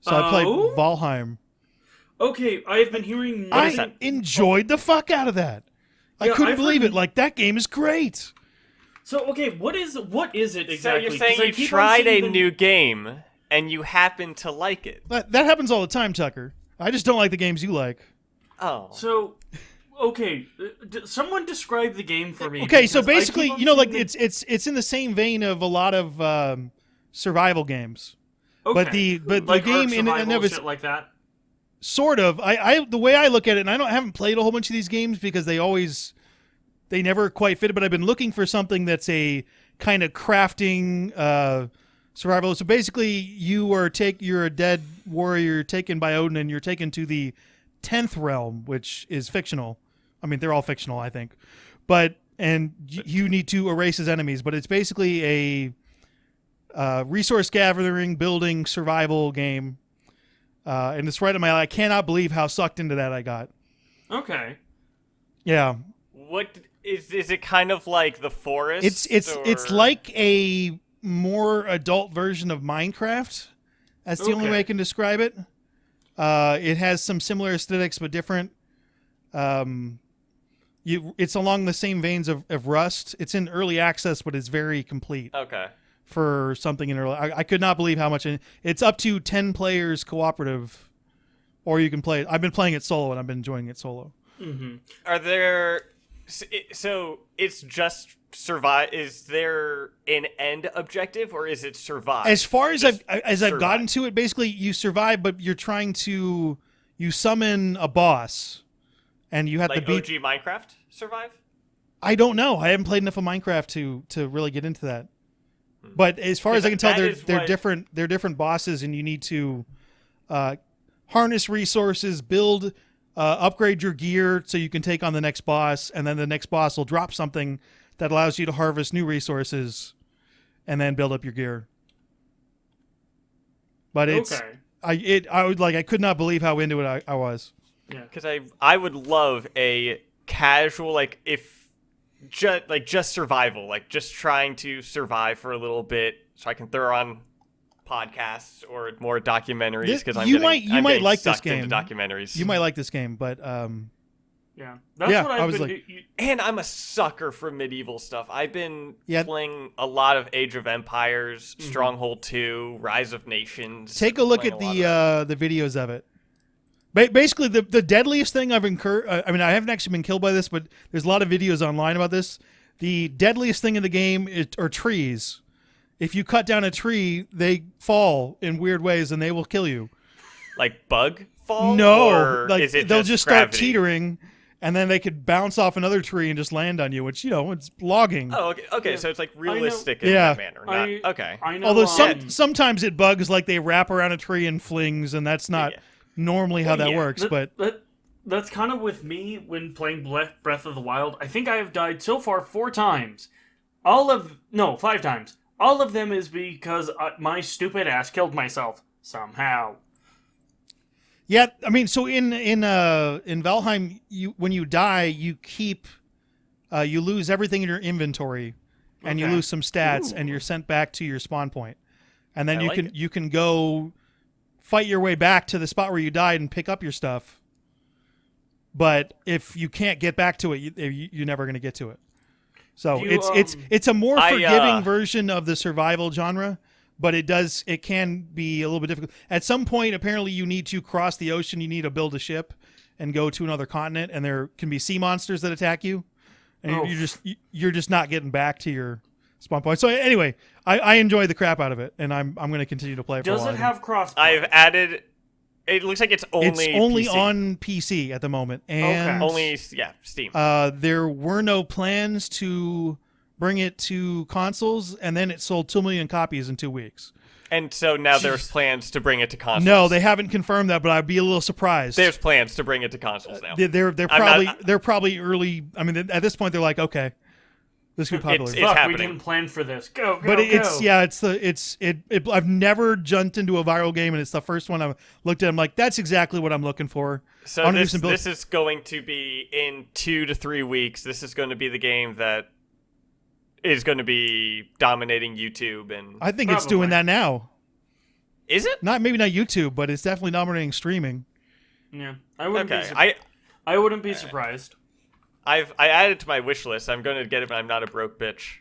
So I played Oh? Valheim. Okay, I've been hearing. is I that? enjoyed the fuck out of that. I Yeah, couldn't I've believe heard- it. Like, that game is great. So okay, what is it exactly? So you're 'Cause saying I you keep on tried seeing a new game and you happen to like it? That happens all the time, Tucker. I just don't like the games you like. Oh. So, okay, someone describe the game for me. Okay, so because I keep basically, on you know, like seeing it's in the same vein of a lot of survival games. okay. But the like game Ark in and Survival, of its shit like that. sort of the way I look at it, and I haven't played a whole bunch of these games because they never quite fit it, but I've been looking for something that's a kind of crafting survival. So basically you're a dead warrior taken by Odin, and you're taken to the 10th realm, which is fictional. I mean, they're all fictional, I think. And you need to erase his enemies, but it's basically a resource gathering, building, survival game. And it's right in my eye. I cannot believe how sucked into that I got. Okay. Yeah. What is it kind of like The Forest? It's like a more adult version of Minecraft. That's the only Okay. way I can describe it. It has some similar aesthetics but different. It's along the same veins of Rust. It's in early access, but it's very complete Okay. for something in early. I could not believe how much. It's up to 10 players cooperative, or you can play it. I've been playing it solo, and I've been enjoying it solo. Mm-hmm. Are there... So it's just survive. Is there an end objective, or is it survive? As far as Just I've survive. gotten to it, basically you survive, but you're trying to summon a boss, and you have Like to beat. OG Minecraft survive? I don't know. I haven't played enough of Minecraft to really get into that. But as far as I can tell, That is they're what- different. They're different bosses, and you need to harness resources, build, upgrade your gear so you can take on the next boss, and then the next boss will drop something that allows you to harvest new resources, and then build up your gear. But I could not believe how into it I was. Yeah. Because I would love a casual, just survival, like just trying to survive for a little bit, so I can throw on podcasts or more documentaries. Because I'm getting like this sucked into game. documentaries. You might like this game, but Yeah. That's Yeah, what I I've was been. like- And I'm a sucker for medieval stuff. I've been Yeah. playing a lot of Age of Empires, Mm-hmm. Stronghold 2, Rise of Nations. take a look playing at a lot of the videos of it. Basically, the deadliest thing I've incurred. I mean, I haven't actually been killed by this, but there's a lot of videos online about this. The deadliest thing in the game are trees. If you cut down a tree, they fall in weird ways, and they will kill you. like bug fall. No, or like is it they'll just start gravity? teetering, and then they could bounce off another tree and just land on you, which it's logging. Oh, okay. Okay, Yeah. so it's like realistic in Yeah. that manner. Not, okay. I know. Although um, sometimes it bugs, like they wrap around a tree and flings, and that's not Yeah. normally how that yeah. works. But That's kind of with me when playing Breath of the Wild. I think I have died so far 4 times. 5 times. All of them is because my stupid ass killed myself somehow. yeah, I mean, so in Valheim, when you die, you keep you lose everything in your inventory, and you Okay. lose some stats, Ooh. and you're sent back to your spawn point, and then I like it. you can go fight your way back to the spot where you died and pick up your stuff. But if you can't get back to it, you're never going to get to it. So Do you, it's a more I, forgiving version of the survival genre, but it can be a little bit difficult. At some point, apparently, you need to cross the ocean. You need to build a ship and go to another continent, and there can be sea monsters that attack you, and you're just not getting back to your spawn point. So anyway, I enjoy the crap out of it, and I'm going to continue to play it for a Does while. it have cross? I've added It looks like it's only PC. On PC at the moment, and only Steam. There were no plans to bring it to consoles, and then it sold 2 million copies in 2 weeks. And so now there's plans to bring it to consoles. No, they haven't confirmed that, but I'd be a little surprised. There's plans to bring it to consoles now. They're probably early. I mean, at this point, they're like, okay, this could be popular. It's happening. We didn't plan for this. Go. But I've never jumped into a viral game, and it's the first one I've looked at. I'm like, that's exactly what I'm looking for. So this is going to be in 2 to 3 weeks. This is going to be the game that is going to be dominating YouTube, and I think it's doing that now. Is it? Maybe not YouTube, but it's definitely dominating streaming. Yeah, I wouldn't. Okay, I wouldn't be surprised. I added it to my wish list. I'm going to get it, but I'm not a broke bitch.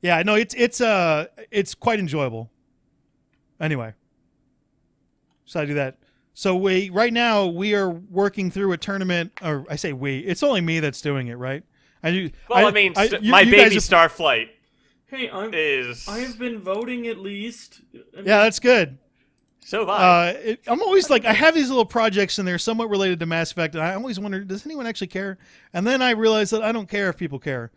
Yeah, no, it's quite enjoyable. Anyway, so I do that. So right now we are working through a tournament, or I say we. It's only me that's doing it, right? My baby Starflight. Hey, I have been voting at least. Yeah, that's good. So have I. I'm always like, I have these little projects and they're somewhat related to Mass Effect, and I always wonder, does anyone actually care? And then I realized that I don't care if people care.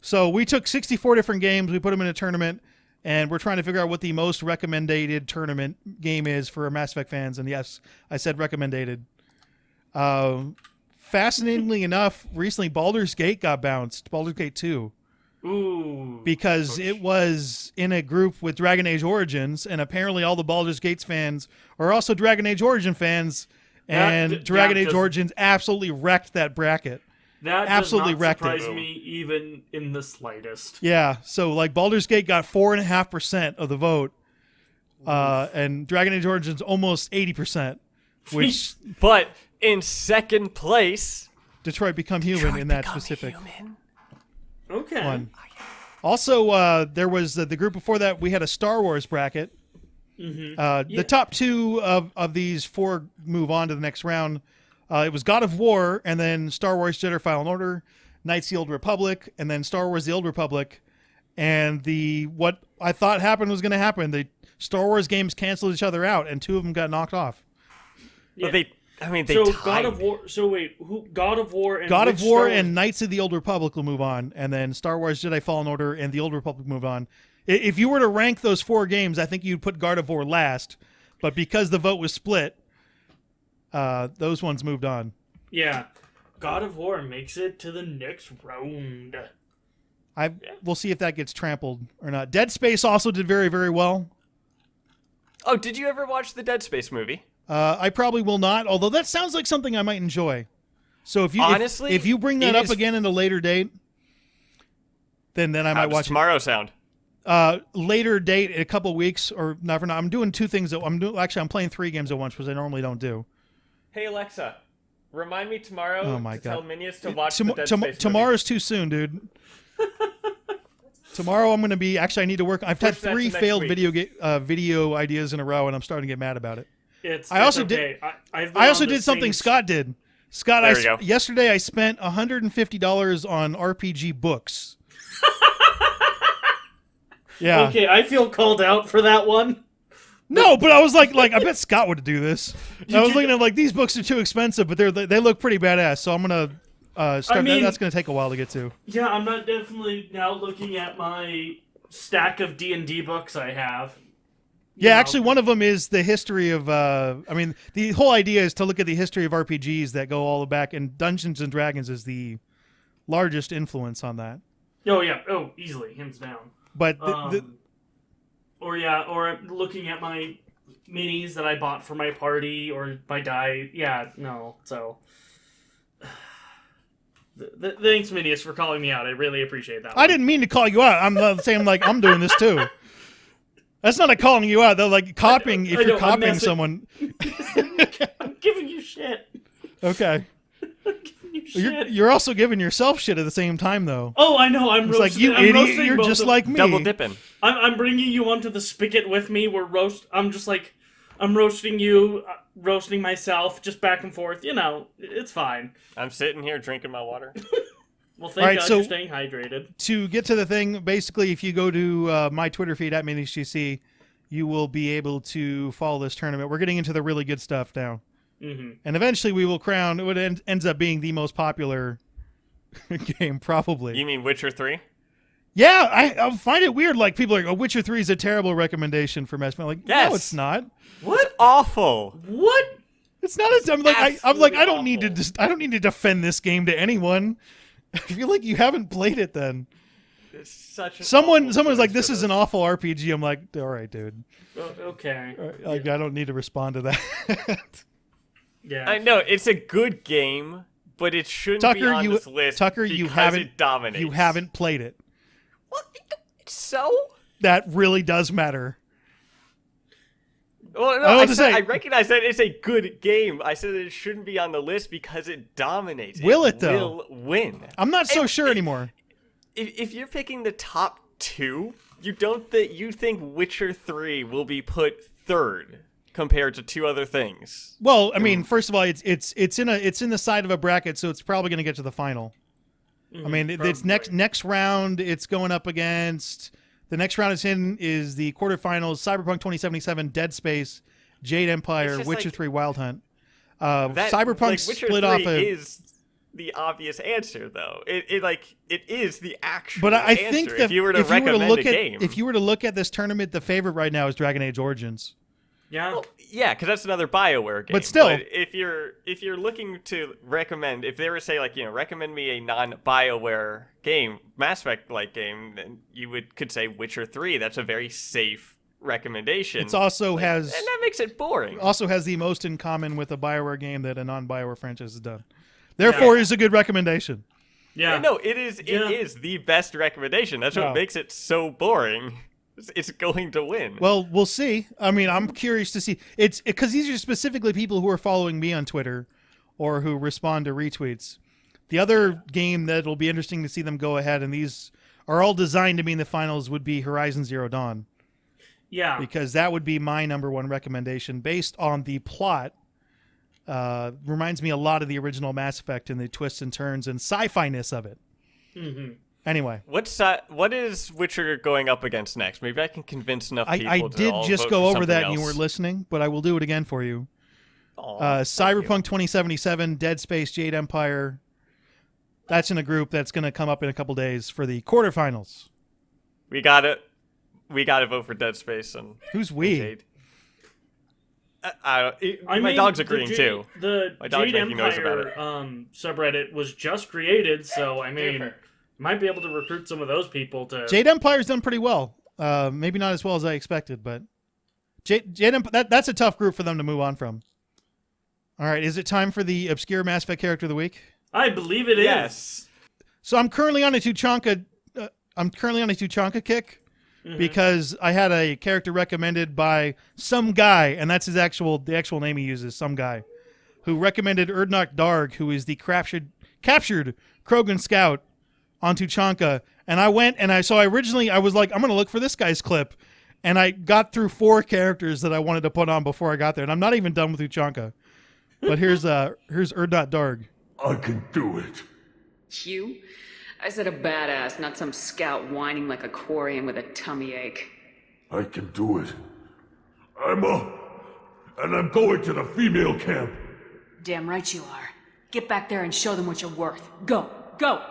So we took 64 different games, we put them in a tournament, and we're trying to figure out what the most recommended tournament game is for Mass Effect fans. And yes, I said recommended. Fascinatingly enough, recently Baldur's Gate got bounced. Baldur's Gate 2. Ooh. Because it was in a group with Dragon Age Origins, and apparently all the Baldur's Gate fans are also Dragon Age Origin fans, and Dragon Age Origins absolutely wrecked that bracket. That absolutely does not wrecked surprise it. me even in the slightest. Yeah, so like Baldur's Gate got 4.5% of the vote, and Dragon Age Origins almost 80%, which but in second place, Detroit Become Human in that specific Okay. one. Also, there was the group before that. We had a Star Wars bracket. Mm-hmm. The top two of these four move on to the next round. It was God of War, and then Star Wars Jedi Fallen Order, Knights of the Old Republic, and then Star Wars The Old Republic. And what I thought happened was going to happen. The Star Wars games canceled each other out, and two of them got knocked off. Yeah. But they so tied. God of War. So wait, God of War and God of War and Knights of the Old Republic will move on, and then Star Wars Jedi Fallen Order and the Old Republic move on. If you were to rank those four games, I think you'd put God of War last, but because the vote was split, those ones moved on. Yeah, God of War makes it to the next round. We'll see if that gets trampled or not. Dead Space also did very, very well. Oh, did you ever watch the Dead Space movie? I probably will not, although that sounds like something I might enjoy. So if you bring that up again in a later date, then I might watch tomorrow sound. Later date in a couple weeks or not for now. I'm doing two things. I'm playing 3 games at once, which I normally don't do. Hey Alexa, remind me tomorrow tell Minius to watch the Dead Space movie. Tomorrow's too soon, dude. Tomorrow I'm going to be... Actually, I need to work... I've had 3 failed video ideas in a row, and I'm starting to get mad about it. I also did something Scott did. Scott, yesterday I spent $150 on RPG books. Yeah. Okay, I feel called out for that one. No, but I was like I bet Scott would do this. I was looking at these books are too expensive, but they look pretty badass. So I'm gonna start. That's gonna take a while to get to. Yeah, I'm not definitely now looking at my stack of D&D books I have. Yeah, actually, one of them is the history of. The whole idea is to look at the history of RPGs that go all the back, and Dungeons and Dragons is the largest influence on that. Oh yeah, easily, hands down. But or looking at my minis that I bought for my party or my die. Yeah, no. So, thanks, Minius, for calling me out. I really appreciate that. I didn't mean to call you out. I'm saying I'm doing this too. That's not a calling you out. They're like copying. If you're copying someone, I'm giving you shit. Okay. I'm giving you shit. You're also giving yourself shit at the same time, though. Oh, I know. I'm roasting. You idiot. You're just like me. Double dipping. I'm bringing you onto the spigot with me. I'm roasting you, roasting myself, just back and forth. It's fine. I'm sitting here drinking my water. Well, thank God you're staying hydrated. To get to the thing, basically, if you go to my Twitter feed at Minius GC, you will be able to follow this tournament. We're getting into the really good stuff now. Mm-hmm. And eventually we will crown what ends up being the most popular game, probably. You mean Witcher 3? Yeah, I find it weird. Like, people are like, oh, Witcher 3 is a terrible recommendation for Mass Effect. Like, yes. no, it's not. What? It's awful. What? It's not as I'm like I don't awful. need to I don't need to defend this game to anyone. I feel like you haven't played it then. It's such an Someone's awful like, choice this for is an awful RPG. I'm like, all right, dude. Okay. Like, I don't need to respond to that. Yeah. I know it's a good game, but it shouldn't be Tucker, on this list Tucker, because you haven't it dominates. You haven't played it. What? So? That really does matter. Well, no, I recognize that it's a good game. I said that it shouldn't be on the list because it dominates. Will it, though? Will win. I'm not so sure anymore. If you're picking the top two, you think Witcher 3 will be put third compared to two other things. Well, I mean, first of all, it's in the side of a bracket, so it's probably going to get to the final. I mean, it's next round. It's going up against the next round. It's in is the quarterfinals: Cyberpunk 2077, Dead Space, Jade Empire, Witcher 3, Wild Hunt. Cyberpunk Witcher split 3 off is the obvious answer, though. It is the actual. But I answer. think that if you were to recommend a game, if you were to look at this tournament, the favorite right now is Dragon Age Origins. Yeah. Well, yeah, because that's another BioWare game. But still, if you're looking to recommend, if they were to say like, recommend me a non-BioWare game, Mass Effect like game, then you could say Witcher 3. That's a very safe recommendation. It also has, and that makes it boring. Also has the most in common with a BioWare game that a non-BioWare franchise has done. Therefore, is a good recommendation. Yeah. No, it is. It is the best recommendation. That's what makes it so boring. It's going to win. Well, we'll see. I mean, I'm curious to see. It's because these are specifically people who are following me on Twitter or who respond to retweets. The other game that'll be interesting to see them go ahead, and these are all designed to be in the finals, would be Horizon Zero Dawn. Yeah. Because that would be my number one recommendation based on the plot. Reminds me a lot of the original Mass Effect and the twists and turns and sci-fi-ness of it. Mm-hmm. Anyway, what is Witcher going up against next? Maybe I can convince enough people. I to did all just vote go for over that something and you else. weren't listening, but I will do it again for you. Aw, Cyberpunk 2077, Dead Space, Jade Empire. That's in a group that's going to come up in a couple days for the quarterfinals. We got it. We got to vote for Dead Space and Who's we? Jade. My dog's agreeing too. The My dog's Jade making noise about Empire it. subreddit was just created, so I mean, might be able to recruit some of those people to. Jade Empire's done pretty well. Maybe not as well as I expected, but that's a tough group for them to move on from. All right, is it time for the obscure Mass Effect character of the week? I believe it is. Yes. So I'm currently on a Tuchanka. Kick. Mm-hmm. Because I had a character recommended by some guy, and that's the actual name he uses, some guy, who recommended Erdnok Darg, who is the captured Krogan scout on Tuchanka. And I went and I was like, I'm going to look for this guy's clip. And I got through 4 characters that I wanted to put on before I got there. And I'm not even done with Tuchanka. But here's Erdnok Darg. I can do it. You? I said a badass, not some scout whining like a Quarian with a tummy ache. I can do it. I'm going to the female camp. Damn right you are. Get back there and show them what you're worth. Go! Go!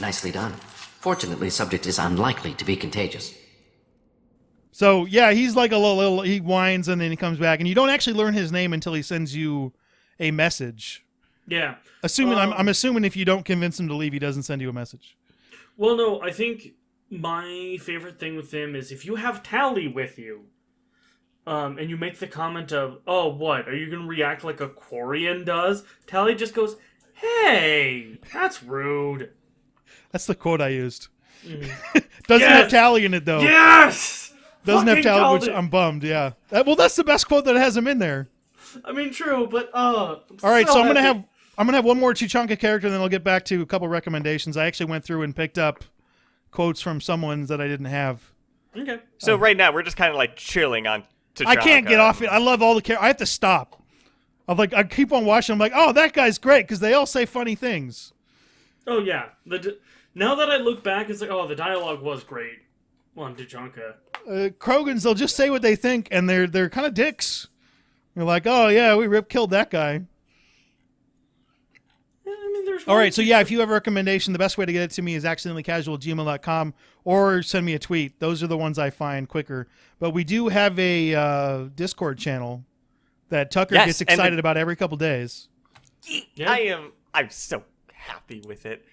Nicely done. Fortunately, subject is unlikely to be contagious. So, yeah, he's like a little, he whines and then he comes back. And you don't actually learn his name until he sends you a message. Yeah. I'm assuming if you don't convince him to leave, he doesn't send you a message. Well, no, I think my favorite thing with him is if you have Tally with you, and you make the comment of, oh, what, are you going to react like a Quarian does? Tally just goes, hey, that's rude. That's the quote I used. Doesn't have Tally in it, though. Yes! Doesn't have Fucking Tally, called which it. I'm bummed, yeah. Well, that's the best quote that has him in there. I mean, true, but all right, so I'm gonna have one more Tuchanka character, and then I'll get back to a couple recommendations. I actually went through and picked up quotes from someone that I didn't have. Okay. So right now we're just kind of like chilling on Tuchanka. I can't get off it. I love all the characters. I have to stop. I keep on watching. I'm like, oh, that guy's great because they all say funny things. Oh yeah, Now that I look back, it's like, oh, the dialogue was great on Tuchanka. Krogans, they'll just say what they think, and they're kind of dicks. They're like, oh yeah, we killed that guy. All right, so yeah, if you have a recommendation, the best way to get it to me is accidentallycasual@gmail.com or send me a tweet. Those are the ones I find quicker. But we do have a Discord channel that Tucker gets excited about every couple days. Yeah. I'm so happy with it.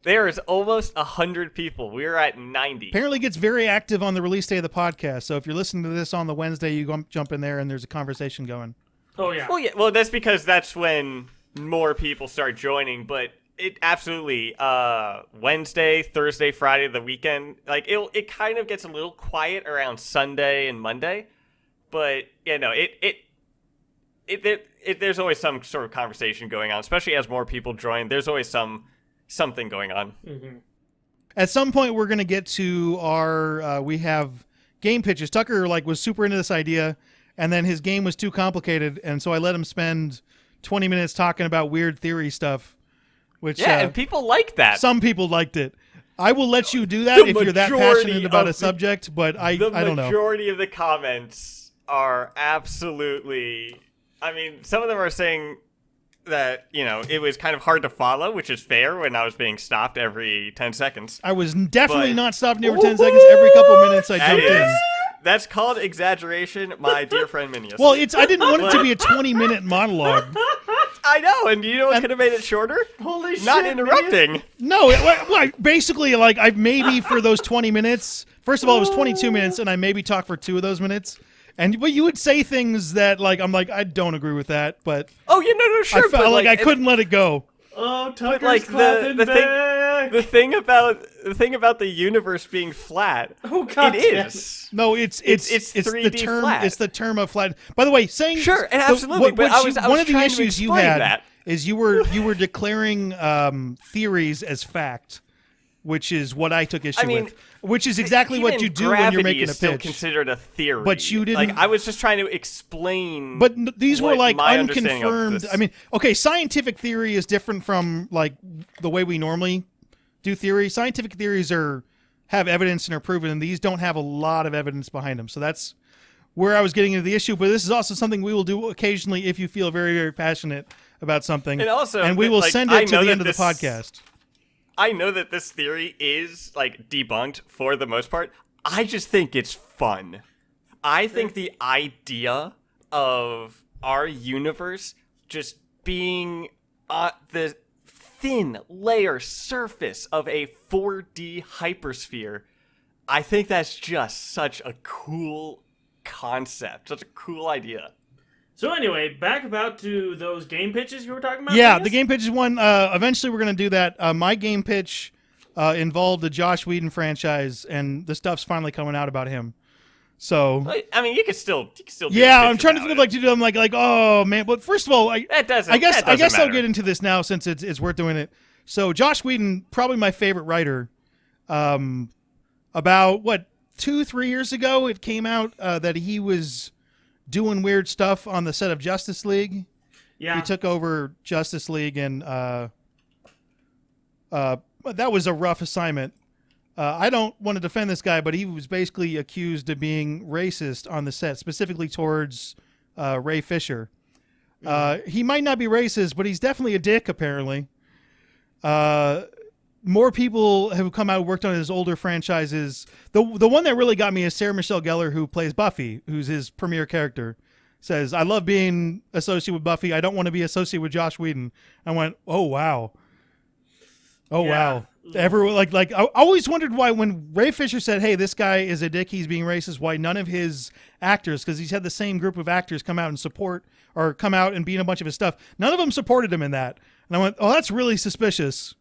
There is almost 100 people. We're at 90. Apparently gets very active on the release day of the podcast. So if you're listening to this on the Wednesday, you jump in there and there's a conversation going. Oh, yeah. Well, that's because that's when more people start joining, but it absolutely Wednesday, Thursday, Friday, the weekend, like it kind of gets a little quiet around Sunday and Monday, but there's always some sort of conversation going on, especially as more people join. There's always something going on. Mm-hmm. At some point, we're gonna get to our we have game pitches. Tucker was super into this idea, and then his game was too complicated, and so I let him spend 20 minutes talking about weird theory stuff, which and people like that. Some people liked it. I will let you do that if you're that passionate about a subject, but I don't know. The majority of the comments are absolutely... I mean, some of them are saying that, it was kind of hard to follow, which is fair when I was being stopped every 10 seconds. I was definitely not stopped every 10 seconds. Every couple minutes I jumped in. That's called exaggeration, my dear friend Minius. Well, I didn't want it to be a 20-minute monologue. I know, and you know what could have made it shorter? Holy shit! Not interrupting. No, basically, I maybe for those 20 minutes. First of all, it was 22 minutes, and I maybe talked for 2 of those minutes. But you would say things that I'm like, I don't agree with that, but oh yeah, no, sure. I felt like I couldn't let it go. Oh, Tucker's clapping back. The thing about the universe being flat, it is. No, it's 3D the term. flat. It's the term of flat. By the way, saying sure, and absolutely. But one of the trying issues to you had that. is you were declaring theories as fact, which is what I took issue with. Which is exactly what you do when you're making a pitch. Still considered a theory, but you didn't. I was just trying to explain. But these were unconfirmed. I mean, okay, scientific theory is different from the way we normally do theory. Scientific theories have evidence and are proven, and these don't have a lot of evidence behind them. So that's where I was getting into the issue. But this is also something we will do occasionally if you feel very, very passionate about something, and we will send it to the end of the podcast. I know that this theory is debunked for the most part. I just think it's fun. I think the idea of our universe just being the thin layer surface of a 4D hypersphere, I think that's just such a cool concept, such a cool idea. So anyway, back about to those game pitches you were talking about. Yeah, the game pitches one. Eventually, we're going to do that. My game pitch involved the Josh Whedon franchise, and the stuff's finally coming out about him. So I mean, you could still. Do yeah, I'm trying to think of to do. I'm like, oh man. But first of all, I guess matter. I'll get into this now since it's worth doing it. So Josh Whedon, probably my favorite writer. About 2-3 years ago, it came out that he was doing weird stuff on the set of Justice League. Yeah. He took over Justice League, and that was a rough assignment. I don't want to defend this guy, but he was basically accused of being racist on the set, specifically towards Ray Fisher. He might not be racist, but he's definitely a dick, apparently. More people have come out and worked on his older franchises. The one that really got me is Sarah Michelle Gellar, who plays Buffy, who's his premier character. Says, I love being associated with Buffy. I don't want to be associated with Josh Whedon. I went, oh, wow. Oh, yeah. Wow. Everyone, I always wondered why when Ray Fisher said, hey, this guy is a dick, he's being racist, why none of his actors, because he's had the same group of actors come out and support, or come out and be in a bunch of his stuff. None of them supported him in that. And I went, oh, that's really suspicious.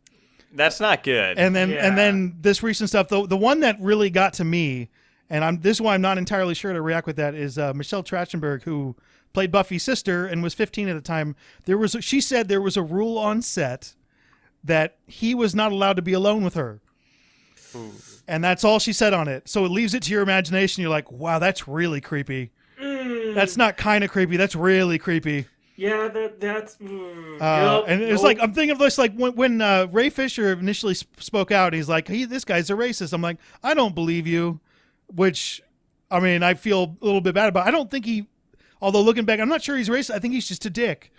That's not good. And then this recent stuff, the one that really got to me, and this is why I'm not entirely sure to react with that, is Michelle Trachtenberg, who played Buffy's sister and was 15 at the time. She said there was a rule on set that he was not allowed to be alone with her. Ooh. And that's all she said on it. So it leaves it to your imagination. You're like, wow, that's really creepy. That's not kind of creepy. That's really creepy. Yeah, that's. And it's like I'm thinking of this like when Ray Fisher initially spoke out, he's like, "This guy's a racist." I'm like, I don't believe you, which, I mean, I feel a little bit bad about. I don't think he, although looking back, I'm not sure he's racist. I think he's just a dick.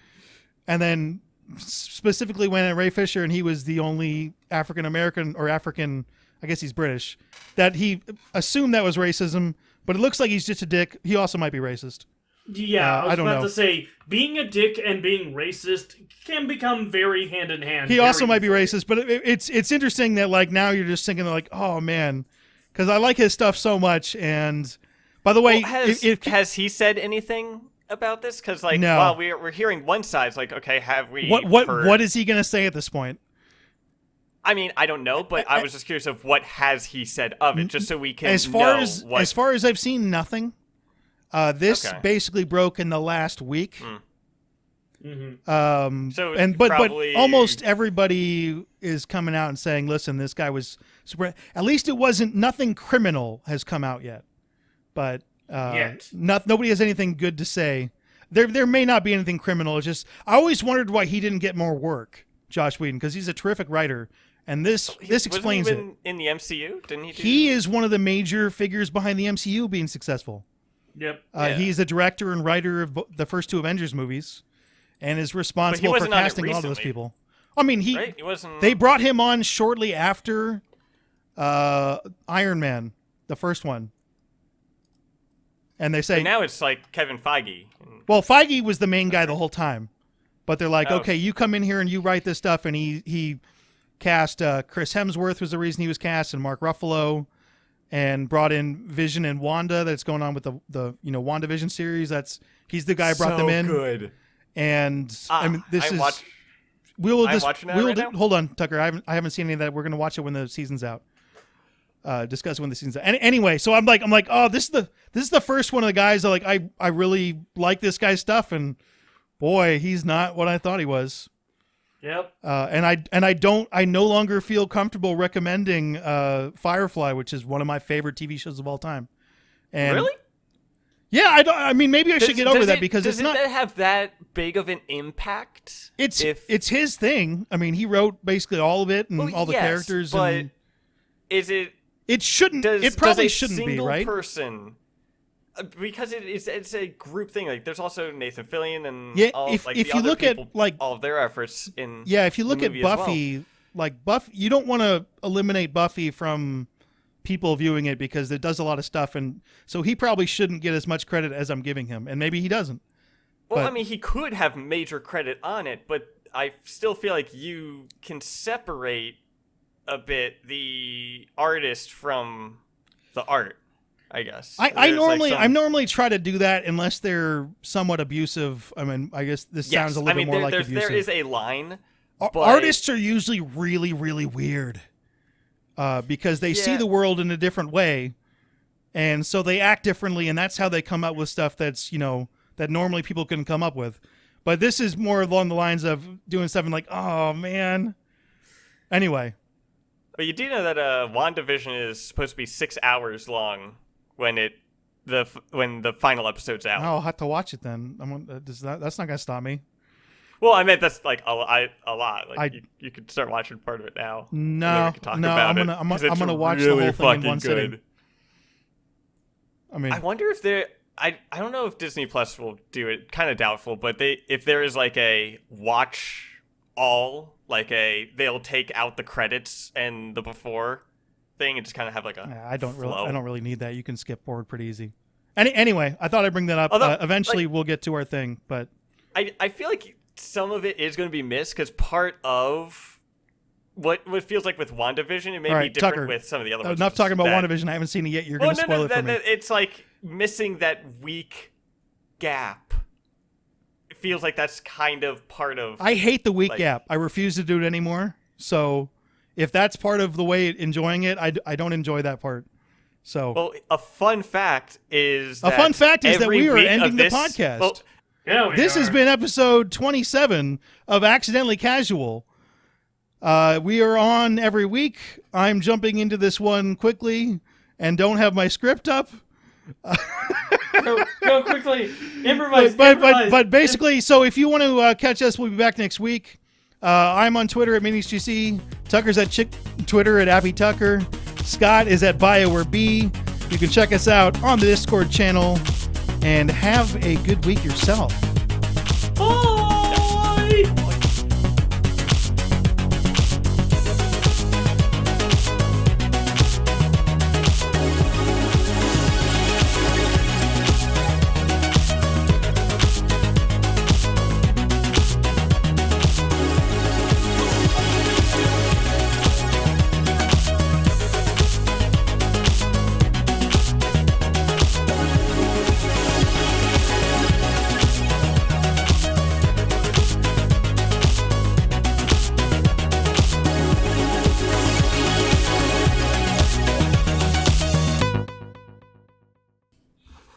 And then specifically when Ray Fisher and he was the only African American or African, I guess he's British, that he assumed that was racism. But it looks like he's just a dick. He also might be racist. Yeah, I was don't about know. to say, being a dick and being racist can become very hand in hand. He also might be racist, but it's interesting that like now you're just thinking like, oh man, because I like his stuff so much. And by the way, has he said anything about this? Because like, No. while we're hearing one side, it's like, okay, have we? What is he going to say at this point? I mean, I don't know, but I was just curious of what has he said of it, just so we can as far know as I've seen, nothing. This basically broke in the last week. But probably... almost everybody is coming out and saying, "Listen, this guy was super." At least it wasn't nothing criminal has come out yet, but nobody has anything good to say. There may not be anything criminal. It's just I always wondered why he didn't get more work, Joss Whedon, because he's a terrific writer, and this explains it. In the MCU, didn't he? He is one of the major figures behind the MCU being successful. Yep. He's the director and writer of the first two Avengers movies, and is responsible for casting a lot of those people. I mean, he wasn't. They brought him on shortly after Iron Man, the first one, and they say But now it's like Kevin Feige. Well, Feige was the main guy the whole time, but they're like, okay, you come in here and you write this stuff, and he cast Chris Hemsworth was the reason he was cast, and Mark Ruffalo. And brought in Vision and Wanda. That's going on with the WandaVision series. He's the guy who brought them in. Good. And I mean, this is. watching that right now? Hold on, Tucker. I haven't seen any of that. We're gonna watch it when the season's out. Discuss when the season's out. Anyway, so I'm like, oh, this is the first one of the guys that like I really like this guy's stuff, and boy, he's not what I thought he was. Yep. I no longer feel comfortable recommending Firefly, which is one of my favorite TV shows of all time. And really? Yeah, I mean, maybe I should get over that because it's not. Does it have that big of an impact? It's his thing. I mean, he wrote basically all of it and all the characters. But and is it? It shouldn't. It probably shouldn't be, right? Person. Because it's a group thing. Like there's also Nathan Fillion and if you look at like all of their efforts in if you look at Buffy, like Buffy, you don't want to eliminate Buffy from people viewing it because it does a lot of stuff, and so he probably shouldn't get as much credit as I'm giving him, and maybe he doesn't. Well, I mean, he could have major credit on it, but I still feel like you can separate a bit the artist from the art. I guess I normally try to do that unless they're somewhat abusive. I mean, I guess this sounds a little bit more like abusive. There is a line. But... Artists are usually really, really weird because they see the world in a different way, and so they act differently, and that's how they come up with stuff that's that normally people couldn't come up with. But this is more along the lines of doing something like, oh man. Anyway, but you do know that WandaVision is supposed to be 6 hours long. When the final episode's out. I'll have to watch it then. That's not gonna stop me. Well, I meant that's like a lot. Like you could start watching part of it now. No, I'm gonna watch the whole thing in one sitting. I mean, I wonder if I don't know if Disney Plus will do it. Kind of doubtful, but if there is like a watch all, like they'll take out the credits and the before thing and just kind of have like a I don't really need that. You can skip forward pretty easy. Anyway, I thought I'd bring that up. Although, eventually we'll get to our thing, but I feel like some of it is going to be missed because part of what feels like with WandaVision, it may be different Tucker, with some of the other ones. Enough talking about WandaVision. I haven't seen it yet. You're going to spoil it for me. It's like missing that week gap. It feels like that's kind of part of. I hate the week gap. I refuse to do it anymore. So. If that's part of the way enjoying it, I don't enjoy that part. So, well, a fun fact is that we are ending the podcast. Well, this has been episode 27 of Accidentally Casual. We are on every week. I'm jumping into this one quickly and don't have my script up. Go quickly. Improvise. Improvise. But basically, so if you want to catch us, we'll be back next week. I'm on Twitter at Minius GC. Tucker's at Twitter at Appy Tucker. Scott is at BioWare B. You can check us out on the Discord channel. And have a good week yourself. Bye.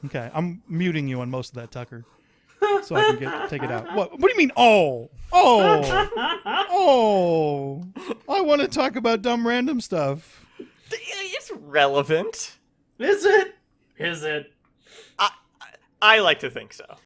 Okay, I'm muting you on most of that, Tucker, so I can take it out. What do you mean? Oh! I want to talk about dumb random stuff. It's relevant. Is it? Is it? I like to think so.